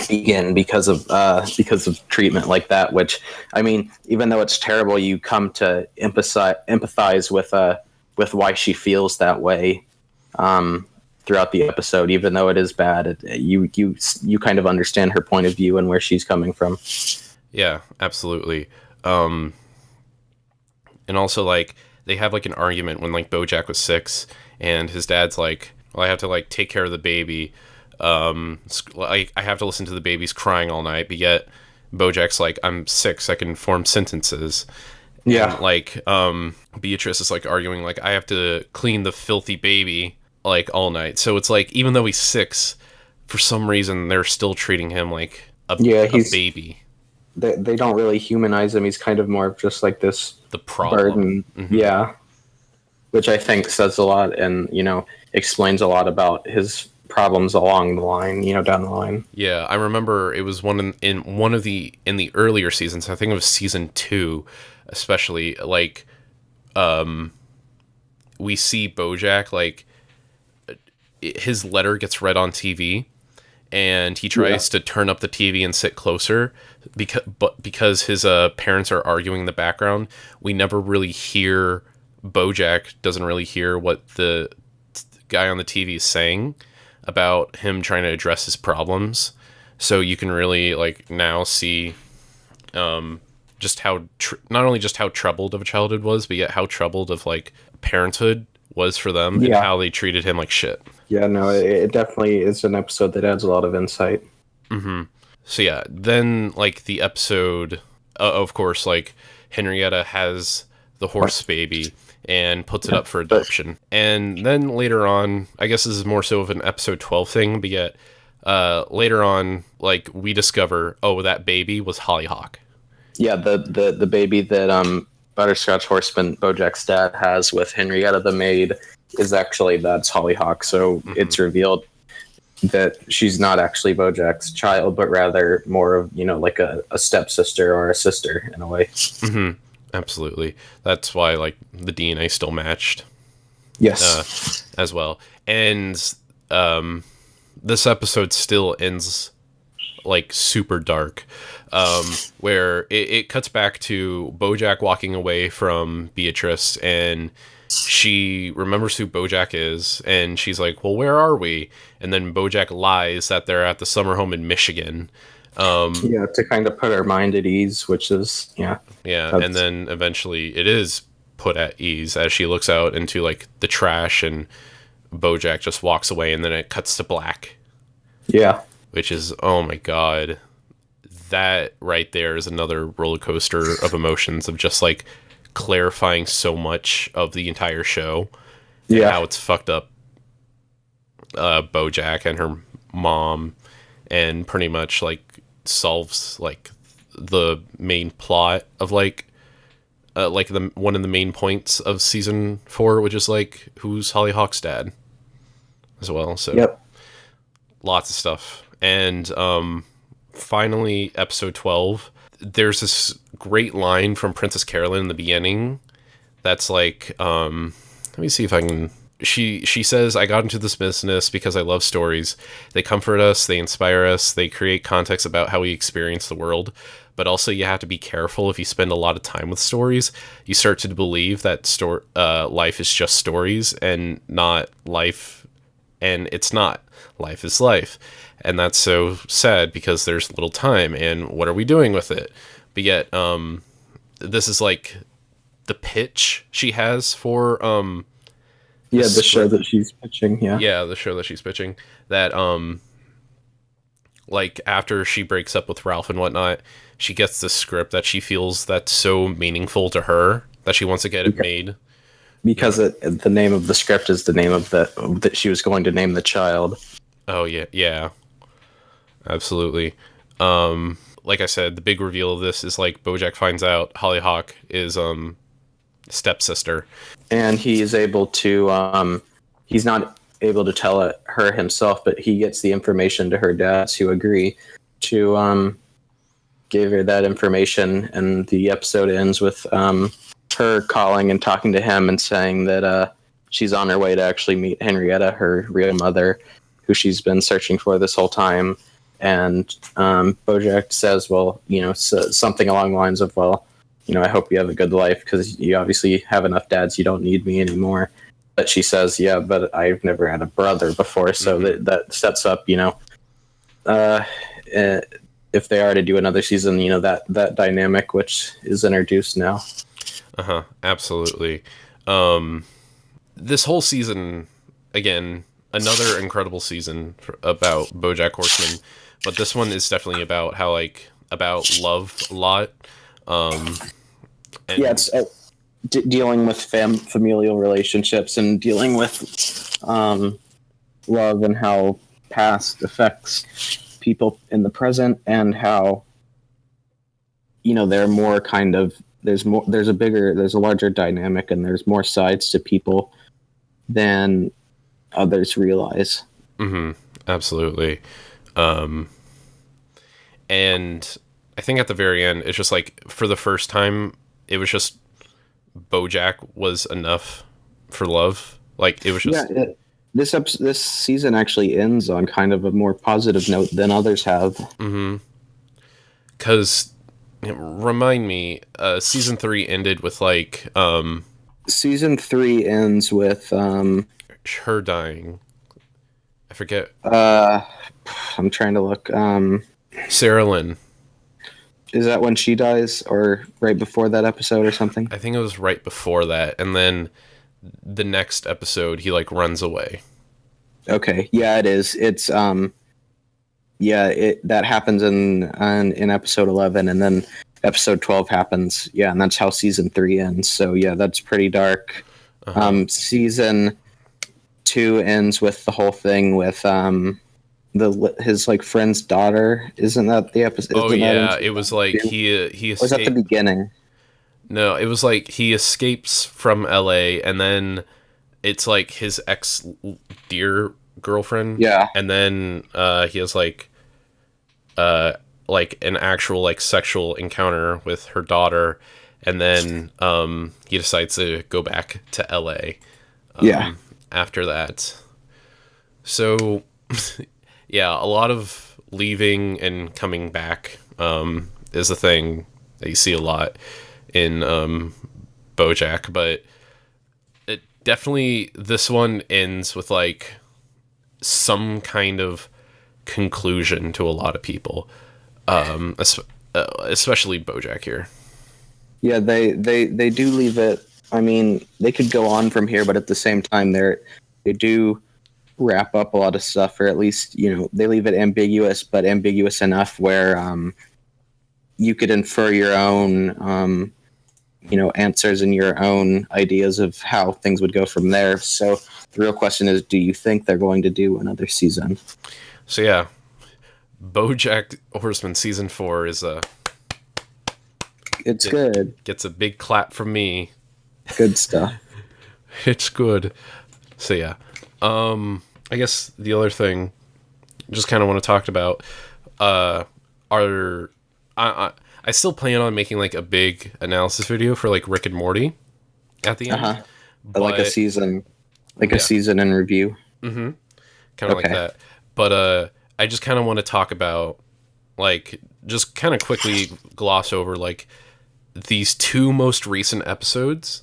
begin because of treatment like that. Which, I mean, even though it's terrible, you come to empathize with why she feels that way throughout the episode. Even though it is bad, you kind of understand her point of view and where she's coming from. Yeah, absolutely. And also, like, they have like an argument when like Bojack was 6 and his dad's like, "Well, I have to like take care of the baby. Like, I have to listen to the babies crying all night." But yet Bojack's like, "I'm 6, I can form sentences." Yeah. And, like, Beatrice is like arguing like, "I have to clean the filthy baby like all night." So it's like, even though he's 6, for some reason they're still treating him like a baby. They don't really humanize him. He's kind of more of just like this The problem. burden. Yeah. Which I think says a lot and, you know, explains a lot about his problems along the line, you know, down the line. Yeah, I remember it was in the earlier seasons. I think it was season 2, especially, like, we see Bojack, like, his letter gets read on TV, and he tries to turn up the TV and sit closer because his parents are arguing in the background. We never really hear, Bojack doesn't really hear what the guy on the TV is saying about him trying to address his problems. So you can really, like, now see just how not only just how troubled of a childhood was, but yet how troubled of like parenthood was for them and how they treated him like shit. Yeah, no, it definitely is an episode that adds a lot of insight. So yeah, then like the episode, of course, like Henrietta has the horse baby and puts it up for adoption. And then later on, I guess this is more so of an episode 12 thing, but yet later on, like, we discover, oh, that baby was Hollyhock. Yeah, the baby that Butterscotch Horseman, Bojack's dad, has with Henrietta the maid is actually, that's Hollyhock. So it's revealed that she's not actually Bojack's child, but rather more of, you know, like a stepsister or a sister in a way. Absolutely. That's why, like, the DNA still matched. Yes. As well. And this episode still ends, like, super dark. Where it cuts back to Bojack walking away from Beatrice, and she remembers who Bojack is, and she's like, well, where are we? And then Bojack lies that they're at the summer home in Michigan. To kind of put her mind at ease, which is, and then eventually it is put at ease as she looks out into, like, the trash, and Bojack just walks away, and then it cuts to black. Yeah. Which is, oh my god. That right there is another roller coaster of emotions of just, like, clarifying so much of the entire show. And how it's fucked up Bojack and her mom, and pretty much, like, solves, like, the main plot of, like the one of the main points of season 4, which is, like, who's Hollyhock's dad as well. So lots of stuff. And finally, episode 12, there's this great line from Princess Carolyn in the beginning that's like, let me see if I can... She says, I got into this business because I love stories. They comfort us, they inspire us, they create context about how we experience the world. But also, you have to be careful. If you spend a lot of time with stories, you start to believe that life is just stories and not life. And it's not. Life is life. And that's so sad because there's little time. And what are we doing with it? But yet, this is like the pitch she has for the show that she's pitching. Yeah, the show that she's pitching. That like after she breaks up with Ralph and whatnot, she gets this script that she feels that's so meaningful to her that she wants to get it made. Because the name of the script is the name of that she was going to name the child. Oh yeah, absolutely. Like I said, the big reveal of this is like Bojack finds out Hollyhock is stepsister, and he is able to he's not able to tell her himself, but he gets the information to her dads, who agree to give her that information. And the episode ends with her calling and talking to him and saying that she's on her way to actually meet Henrietta, her real mother, who she's been searching for this whole time. And Bojack says, well, something along the lines of, well, I hope you have a good life because you obviously have enough dads. You don't need me anymore. But she says, yeah, but I've never had a brother before. So that sets up, if they are to do another season, that dynamic, which is introduced now. Absolutely. This whole season, again, another incredible season about Bojack Horseman, but this one is definitely about about love a lot. It's dealing with familial relationships and dealing with love and how past affects people in the present, and how they're more kind of there's a larger dynamic, and there's more sides to people than others realize. Absolutely. And I think at the very end, it's just like, for the first time, it was just Bojack was enough for love. Like, it was just... This season actually ends on kind of a more positive note than others have. Because, remind me, season 3 ended with, like... Season 3 ends with... her dying. I forget. I'm trying to look. Sarah Lynn. Is that when she dies, or right before that episode or something? I think it was right before that, and then the next episode he like runs away. Okay, yeah, it is. It's that happens in episode 11, and then episode 12 happens. Yeah, and that's how season 3 ends. So yeah, that's pretty dark. Season 2 ends with the whole thing with his like friend's daughter. Isn't that the episode? Oh yeah, it was like he escaped. Was at the beginning? No, it was like he escapes from LA, and then it's like his ex dear girlfriend. Yeah, and then he has like an actual like sexual encounter with her daughter, and then he decides to go back to LA. After that, so. Yeah, a lot of leaving and coming back is a thing that you see a lot in Bojack, but it definitely, this one ends with like some kind of conclusion to a lot of people, especially Bojack here. Yeah, they do leave it. I mean, they could go on from here, but at the same time, they do wrap up a lot of stuff, or at least they leave it ambiguous, but ambiguous enough where you could infer your own answers and your own ideas of how things would go from there. So the real question is, do you think they're going to do another season? So yeah, Bojack Horseman season 4 is good. Gets a big clap from me. Good stuff. It's good. So yeah. I guess the other thing, just kind of want to talk about, I still plan on making like a big analysis video for like Rick and Morty at the end, like a season in review. Kind of like that. But I just kind of want to talk about, like, just kind of quickly gloss over like these 2 most recent episodes.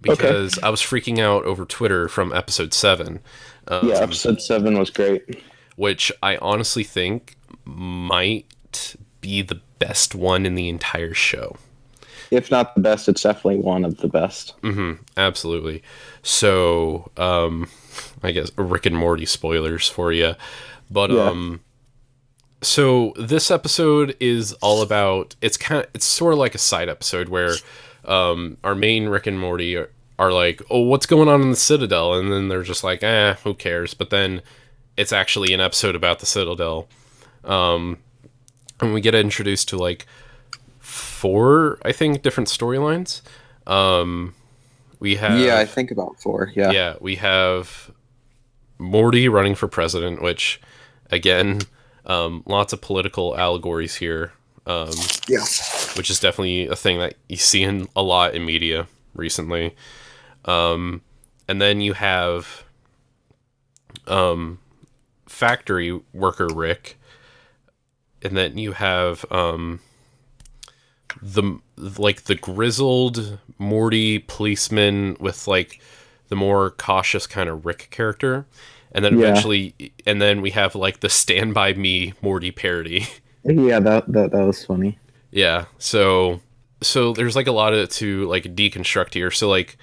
Because I was freaking out over Twitter from episode 7. Episode 7 was great. Which I honestly think might be the best one in the entire show. If not the best, it's definitely one of the best. Absolutely. So, I guess Rick and Morty spoilers for you. But, Yeah. so this episode is all about, it's sort of like a side episode where, our main Rick and Morty are like, oh, what's going on in the Citadel? And then they're just like, who cares? But then it's actually an episode about the Citadel. And we get introduced to like 4, I think, different storylines. We have, Yeah, I think about 4. Yeah. yeah, we have Morty running for president, which, again, lots of political allegories here. Yeah. Which is definitely a thing that you see in a lot in media recently. And then you have factory worker Rick, and then you have the grizzled Morty policeman with like the more cautious kind of Rick character, and then eventually, and then we have like the Stand By Me Morty parody. Yeah, that was funny. Yeah, so there's like a lot of it to like deconstruct here. So like,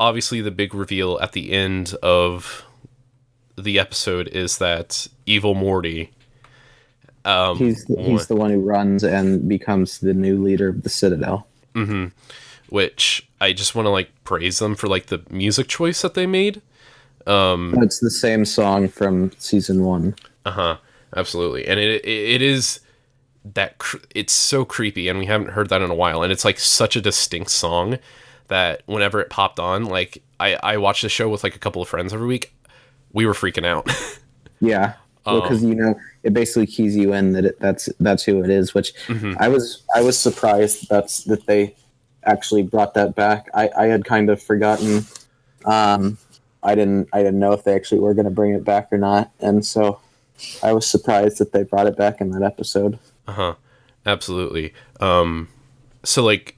obviously the big reveal at the end of the episode is that evil Morty. He's the one who runs and becomes the new leader of the Citadel. Which I just want to like praise them for like the music choice that they made. It's the same song from season 1. Absolutely, and it is that it's so creepy, and we haven't heard that in a while, and it's like such a distinct song that whenever it popped on, like I watched the show with like a couple of friends every week. We were freaking out. Yeah, because it basically keys you in that that's who it is. Which I was surprised that they actually brought that back. I had kind of forgotten. I didn't know if they actually were going to bring it back or not, and so I was surprised that they brought it back in that episode. Absolutely. So like,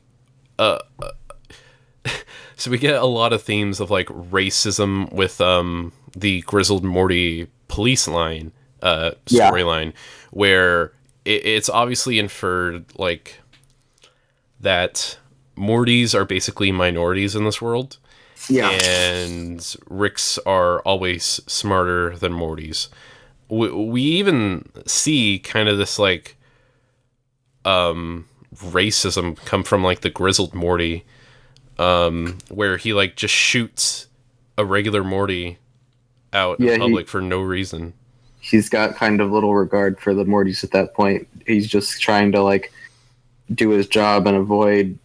so we get a lot of themes of like racism with the grizzled Morty police line storyline, where it's obviously inferred like that Mortys are basically minorities in this world. Yeah. And Ricks are always smarter than Mortys. We even see kind of this like racism come from like the grizzled Morty, where he like just shoots a regular Morty out in public for no reason. He's got kind of little regard for the Mortys at that point. He's just trying to like do his job and avoid,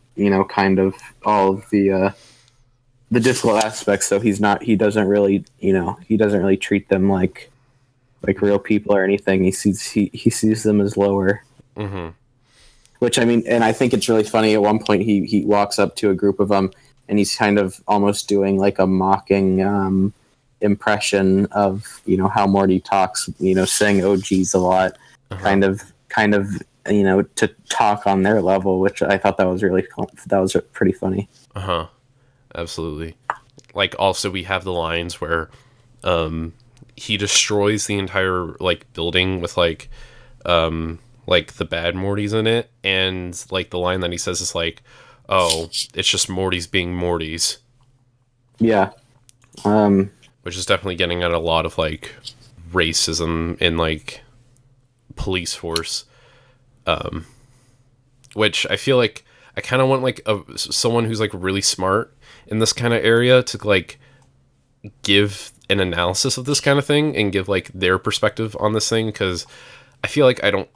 kind of all of the difficult aspects. So he doesn't really treat them like real people or anything. He sees them as lower. Which, I mean, and I think it's really funny. At one point, he walks up to a group of them, and he's kind of almost doing like a mocking impression of how Morty talks. Saying "oh geez" a lot, kind of to talk on their level, which I thought that was pretty funny. Absolutely. Like, also we have the lines where he destroys the entire like building with like the bad Mortys in it, and like the line that he says is like, oh, it's just Mortys being Mortys. Yeah. Which is definitely getting at a lot of like racism in like police force. Which I feel like I kind of want like someone who's like really smart in this kind of area to like give an analysis of this kind of thing and give like their perspective on this thing, because I feel like I don't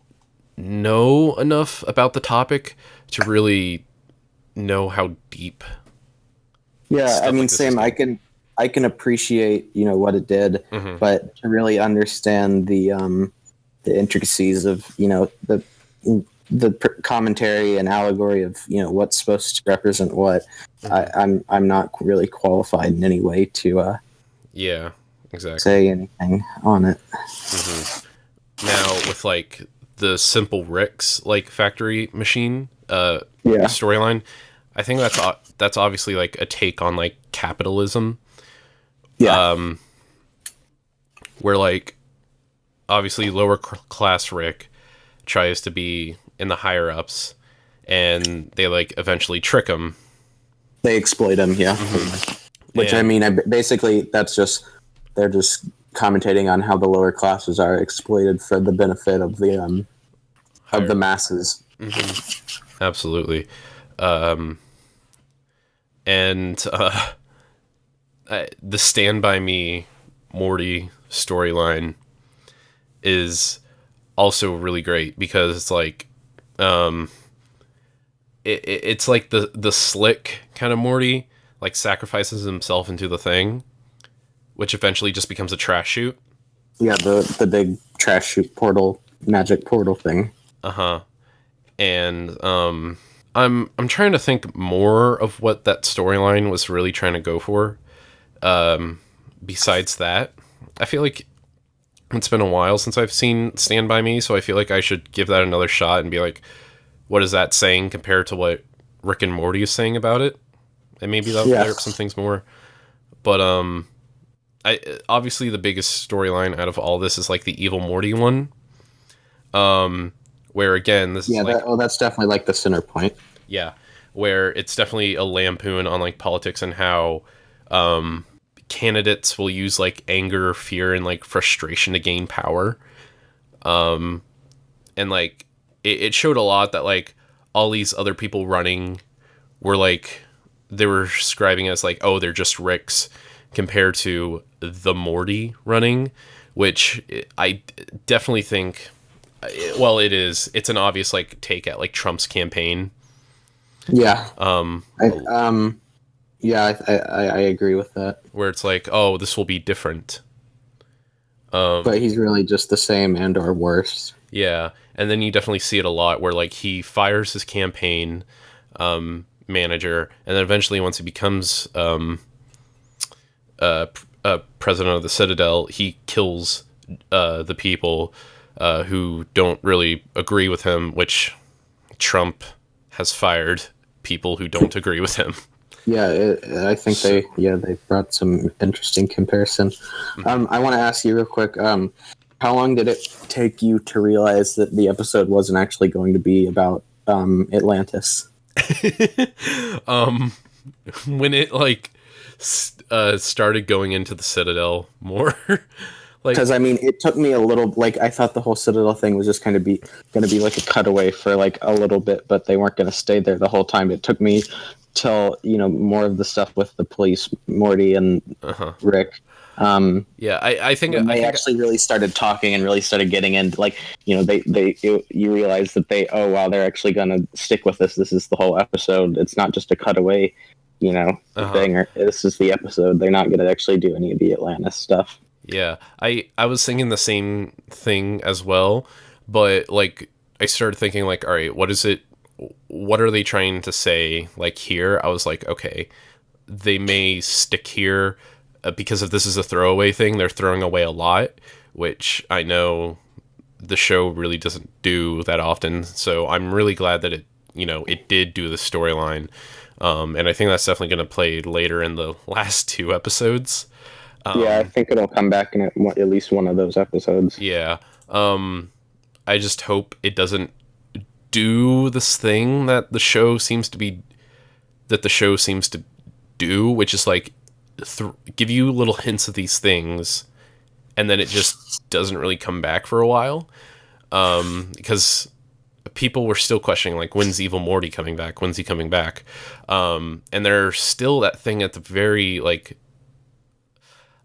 know enough about the topic to really know how deep. Yeah, I mean, like same. I can appreciate what it did, but to really understand the intricacies of the commentary and allegory of what's supposed to represent what, I'm not really qualified in any way to yeah, exactly, say anything on it. Now with like the Simple Rick's like factory machine storyline, I think that's obviously like a take on like capitalism. Yeah. Where like obviously lower class Rick tries to be in the higher ups, and they like eventually trick him. They exploit him, yeah. Which I mean, basically they're just commentating on how the lower classes are exploited for the benefit of the masses. Absolutely. The Stand By Me Morty storyline is also really great because it's like it's like the slick kind of Morty like sacrifices himself into the thing, which eventually just becomes a trash chute. Yeah, the big trash chute portal, magic portal thing. And I'm trying to think more of what that storyline was really trying to go for. Besides that, I feel like it's been a while since I've seen Stand By Me, so I feel like I should give that another shot and be like, what is that saying compared to what Rick and Morty is saying about it? And maybe that'll clear up some things more. But obviously the biggest storyline out of all this is like the evil Morty one. Where again, this is like, that's definitely like the center point. Yeah, where it's definitely a lampoon on like politics and how candidates will use like anger, fear, and like frustration to gain power. And like it showed a lot that like all these other people running were like, they were describing it as like, oh, they're just Ricks compared to the Morty running, which I definitely think, well, it's an obvious like take at like Trump's campaign. Yeah. I agree with that. Where it's like, oh, this will be different. But he's really just the same and or worse. Yeah. And then you definitely see it a lot where like he fires his campaign manager, and then eventually once he becomes president of the Citadel, he kills the people who don't really agree with him, which Trump has fired people who don't agree with him. Yeah, I think they brought some interesting comparison. I want to ask you real quick, how long did it take you to realize that the episode wasn't actually going to be about Atlantis? When it like started going into the Citadel more. Because I mean, it took me a little. Like, I thought the whole Citadel thing was just going to be like a cutaway for like a little bit, but they weren't going to stay there the whole time. It took me till more of the stuff with the police, Morty and Rick. I think they actually really started talking and really started getting into like you realize that they're actually going to stick with this. This is the whole episode. It's not just a cutaway, thing. Or this is the episode. They're not going to actually do any of the Atlantis stuff. Yeah, I was thinking the same thing as well, but like I started thinking like, all right, what are they trying to say like here? I was like, okay, they may stick here because if this is a throwaway thing, they're throwing away a lot, which I know the show really doesn't do that often. So I'm really glad that it did do the storyline. And I think that's definitely going to play later in the last two episodes. I think it'll come back in at least one of those episodes. Yeah. I just hope it doesn't do this thing that the show seems to do, which is like give you little hints of these things, and then it just doesn't really come back for a while. Because people were still questioning, like, when's Evil Morty coming back? When's he coming back? And there's still that thing at the very, like,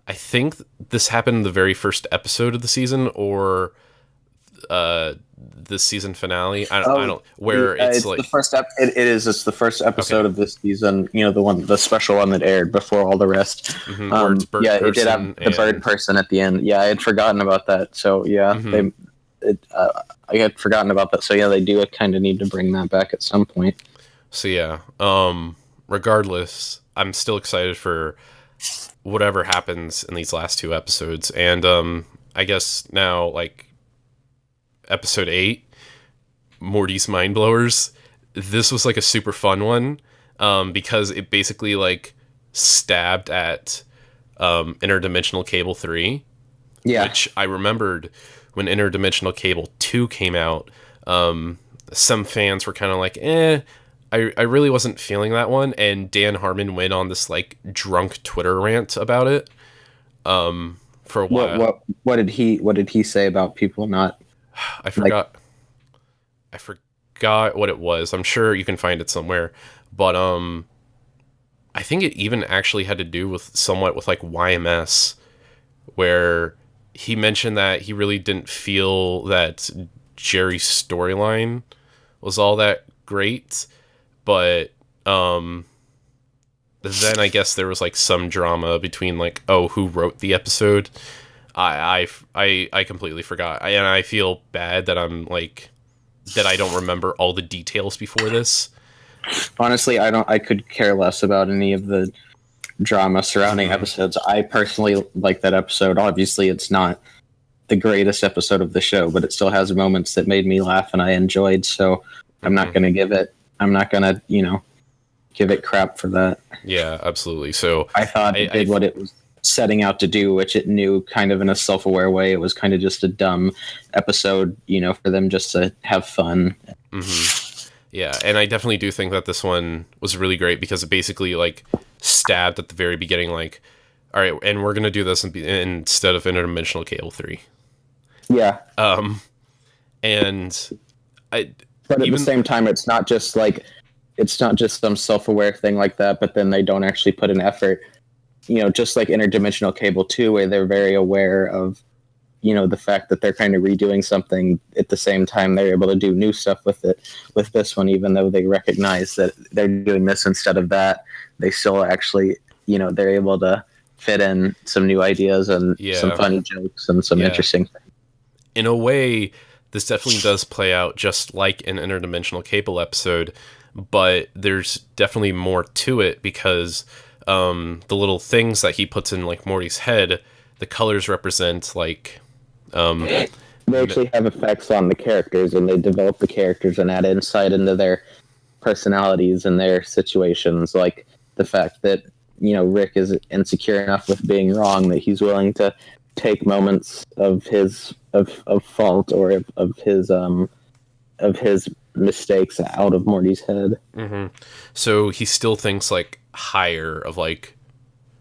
I think this happened in the very first episode of the season, or the season finale. I don't. Where it's like the first. It's the first episode of this season. The special one that aired before all the rest. Mm-hmm, it did have the bird person at the end. Yeah, I had forgotten about that. So yeah, I had forgotten about that. So yeah, they do kind of need to bring that back at some point. So yeah. Regardless, I'm still excited for whatever happens in these last two episodes, and I guess now, like, episode 8, Morty's Mind Blowers, this was like a super fun one, because it basically like stabbed at Interdimensional Cable 3, which I remembered when Interdimensional Cable 2 came out. some fans were kind of like, I really wasn't feeling that one, and Dan Harmon went on this like drunk Twitter rant about it for a while. What did he say about people not? I forgot. I forgot what it was. I'm sure you can find it somewhere, but I think it even actually had to do with somewhat with like YMS, where he mentioned that he really didn't feel that Jerry's storyline was all that great, but then I guess there was like some drama between like, oh, who wrote the episode. I completely forgot, and I feel bad that I'm like that I don't remember all the details before this. Honestly, I could care less about any of the drama surrounding episodes. I personally like that episode. Obviously, it's not the greatest episode of the show, but it still has moments that made me laugh and I enjoyed. So I'm not gonna give it crap for that. Yeah, absolutely. So I thought it did what it was setting out to do, which it knew kind of in a self-aware way. It was kind of just a dumb episode, for them just to have fun. Yeah, and I definitely do think that this one was really great because it basically like stabbed at the very beginning, like, all right, and we're gonna do this instead of Interdimensional Cable 3. Yeah. And but at the same time, it's not just some self-aware thing like that, but then they don't actually put an effort, just like Interdimensional Cable 2, where they're very aware of, the fact that they're kind of redoing something. At the same time, they're able to do new stuff with it. With this one, even though they recognize that they're doing this instead of that, they still actually, they're able to fit in some new ideas and some funny jokes and some interesting things. In a way, this definitely does play out just like an Interdimensional Cable episode, but there's definitely more to it because the little things that he puts in like Morty's head, the colors represent like they actually have effects on the characters, and they develop the characters and add insight into their personalities and their situations, like the fact that Rick is insecure enough with being wrong that he's willing to take moments of his of fault or of his mistakes out of Morty's head. So he still thinks like higher of like,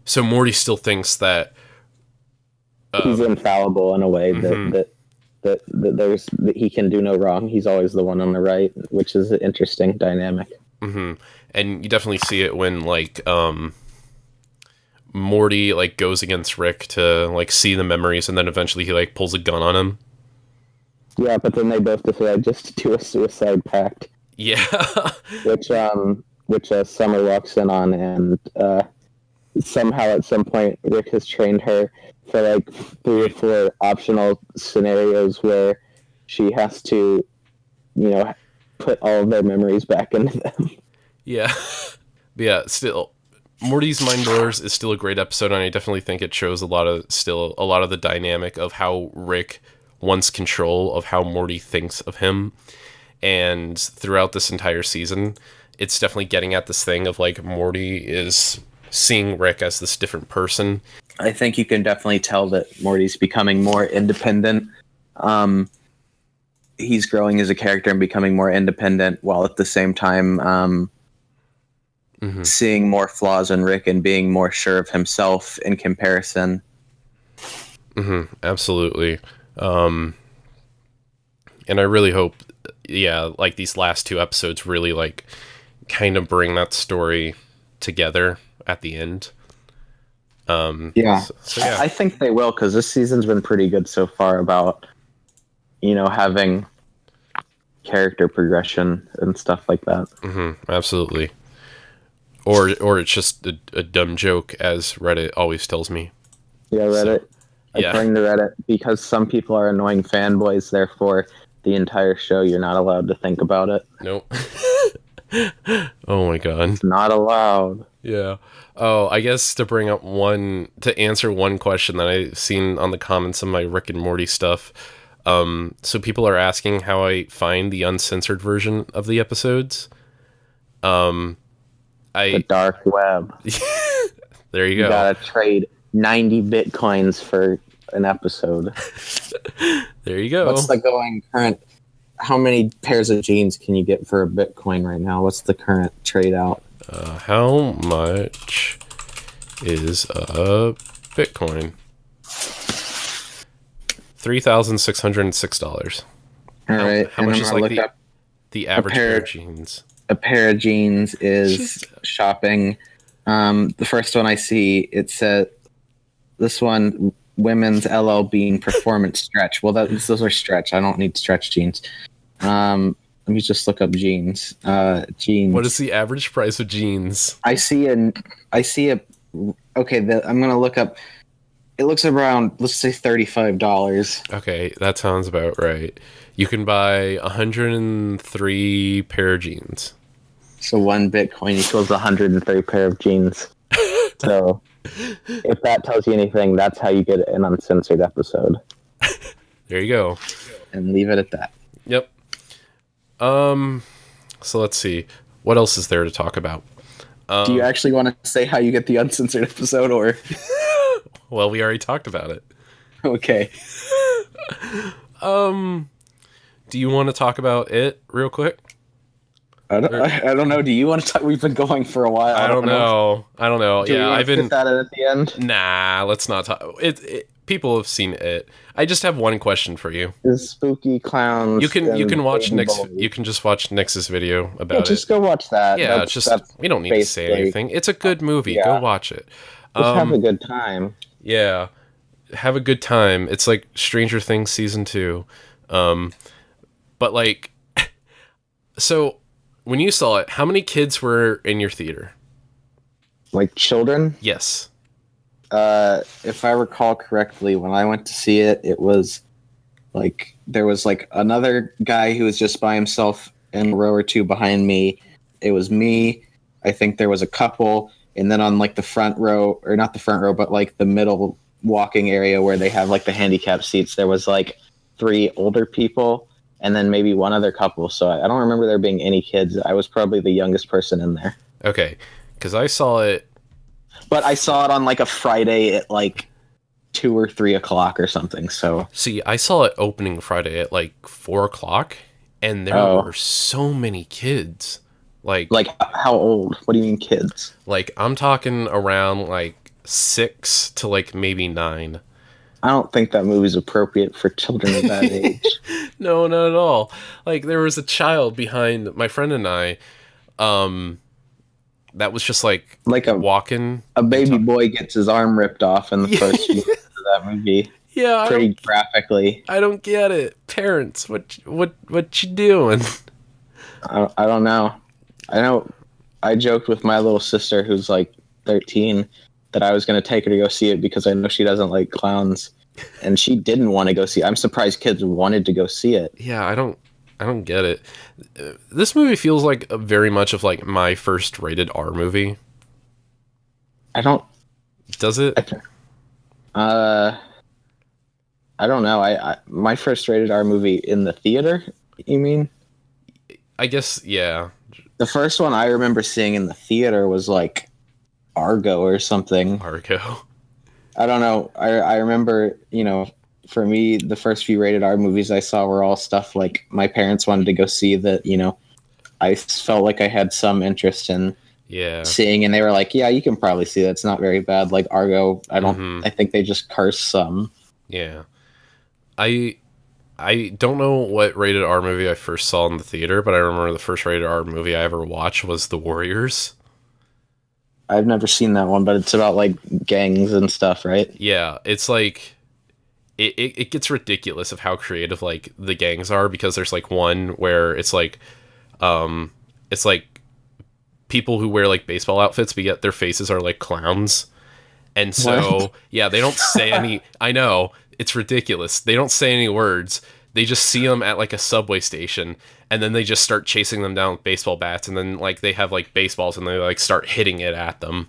so Morty still thinks that he's infallible in a way that he can do no wrong. He's always the one on the right, which is an interesting dynamic. And you definitely see it when like Morty like goes against Rick to like see the memories, and then eventually he like pulls a gun on him. Yeah, but then they both decide just to do a suicide pact. Yeah. which Summer walks in on, and somehow at some point Rick has trained her for like 3 or 4 optional scenarios where she has to, put all of their memories back into them. Yeah. Still, Morty's Mind Blowers is still a great episode, and I definitely think it shows a lot of the dynamic of how Rick wants control of how Morty thinks of him. And throughout this entire season, it's definitely getting at this thing of like Morty is seeing Rick as this different person. I think you can definitely tell that Morty's becoming more independent. He's growing as a character and becoming more independent, while at the same time seeing more flaws in Rick and being more sure of himself in comparison. Absolutely. And I really hope, like these last 2 episodes really like kind of bring that story together at the end. So, yeah. I think they will, because this season's been pretty good so far about having character progression and stuff like that. Absolutely. Or it's just a dumb joke, as Reddit always tells me. Yeah, Reddit. According to Reddit, because some people are annoying fanboys, therefore the entire show you're not allowed to think about it. Nope. Oh my god. It's not allowed. Yeah. Oh, I guess to answer one question that I've seen on the comments of my Rick and Morty stuff. So people are asking how I find the uncensored version of the episodes. The dark web. There you go. You gotta trade 90 bitcoins for an episode. There you go. What's the going current how many pairs of jeans can you get for a Bitcoin right now? What's the current trade out? How much is a Bitcoin? $3,606. All right. How much is like the average pair of jeans? A pair of jeans is shopping. The first one I see, it said this one, women's LL Bean performance stretch. Well, those are stretch. I don't need stretch jeans. Let me just look up jeans. Jeans. What is the average price of jeans? I see a. Okay, I'm gonna look up. It looks around, let's say $35. Okay, that sounds about right. You can buy 103 pair of jeans. So 1 Bitcoin equals 103 pair of jeans. So if that tells you anything, that's how you get an uncensored episode. There you go. And leave it at that. Yep. So let's see. What else is there to talk about? Do you actually want to say how you get the uncensored episode, or? Well, we already talked about it. Okay. Do you want to talk about it real quick? I don't know. Do you want to talk? We've been going for a while. I don't know. Yeah, I've been. That at the end. Nah, let's not talk. People have seen it. I just have one question for you. Is spooky clowns? You can watch Nick's. You can just watch Nix's video about it. Just go watch that. Yeah, we don't need to say anything. It's a good movie. Yeah. Go watch it. Just have a good time. Yeah, have a good time. It's like Stranger Things season 2, but like, so when you saw it, how many kids were in your theater? Like children? Yes. If I recall correctly, when I went to see it, it was like there was like another guy who was just by himself in a row or two behind me. It was me. I think there was a couple. And then on like the front row, or not the front row, but like the middle walking area where they have like the handicap seats, there was like 3 older people and then maybe one other couple. So I don't remember there being any kids. I was probably the youngest person in there. Okay, because I saw it. But I saw it on like a Friday at like 2 or 3 o'clock or something. So see, I saw it opening Friday at like 4 o'clock, and there were so many kids. Like how old? What do you mean kids? Like I'm talking around like 6 to like maybe 9. I don't think that movie's appropriate for children of that age. No, not at all. Like there was a child behind my friend and I, that was just like walking. A baby boy gets his arm ripped off in the first few minutes of that movie. Yeah, pretty graphically. I don't get it. Parents, what you doing? I don't know. I know I joked with my little sister who's like 13 that I was going to take her to go see it because I know she doesn't like clowns, and she didn't want to go see it. I'm surprised kids wanted to go see it. Yeah, I don't get it. This movie feels like very much of like my first rated R movie. Does it? I don't know. I my first rated R movie in the theater, you mean? I guess, yeah. The first one I remember seeing in the theater was like Argo or something. Argo. I don't know. I remember, for me, the first few rated R movies I saw were all stuff like my parents wanted to go see that, I felt like I had some interest in seeing, and they were like, yeah, you can probably see that. It's not very bad. Like Argo, I think they just curse some. Yeah. I don't know what rated R movie I first saw in the theater, but I remember the first rated R movie I ever watched was The Warriors. I've never seen that one, but it's about like gangs and stuff, right? Yeah, it's like it gets ridiculous of how creative like the gangs are, because there's like one where it's like people who wear like baseball outfits, but yet their faces are like clowns. And so, yeah, they don't say any. I know, it's ridiculous. They don't say any words. They just see them at like a subway station, and then they just start chasing them down with baseball bats, and then like they have like baseballs, and they like start hitting it at them.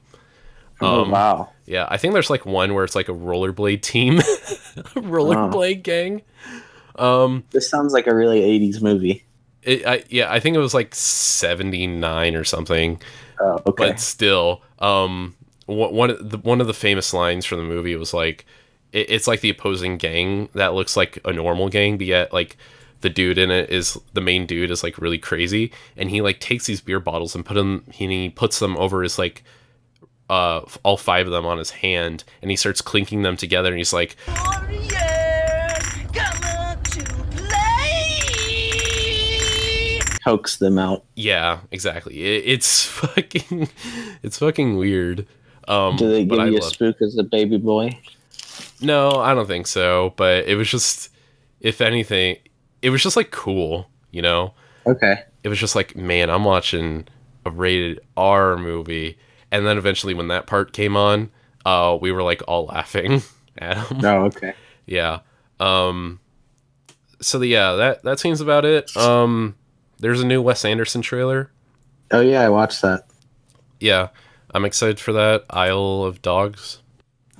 Oh, wow. Yeah, I think there's like one where it's like a rollerblade team, rollerblade gang. This sounds like a really 80s movie. I think it was like 79 or something. Oh, okay. But still, one of the famous lines from the movie was like, it's like the opposing gang that looks like a normal gang, but yet like the dude in it is the main dude is like really crazy, and he like takes these beer bottles and he puts them over his like all 5 of them on his hand, and he starts clinking them together, and he's like, Hoax them out. yeah, exactly. It's fucking weird. Do they but give I you a love- spook as a baby boy? No, I don't think so, but it was just, if anything, it was just like cool, you know? Okay. It was just like, man, I'm watching a rated R movie. And then eventually when that part came on, we were like all laughing at him. Oh, okay. Yeah. So that seems about it. There's a new Wes Anderson trailer. Oh yeah, I watched that. Yeah. I'm excited for that. Isle of Dogs.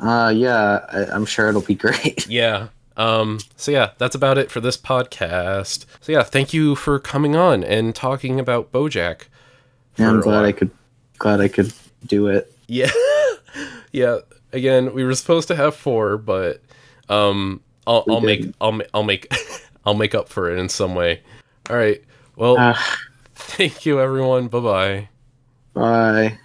Yeah, I'm sure it'll be great. Yeah. So yeah, that's about it for this podcast. So yeah, thank you for coming on and talking about Bojack. Yeah, I'm for a glad I could do it. Yeah. Yeah. Again, we were supposed to have 4, but I'll make I'll make up for it in some way. All right. Well, thank you everyone. Bye-bye. Bye.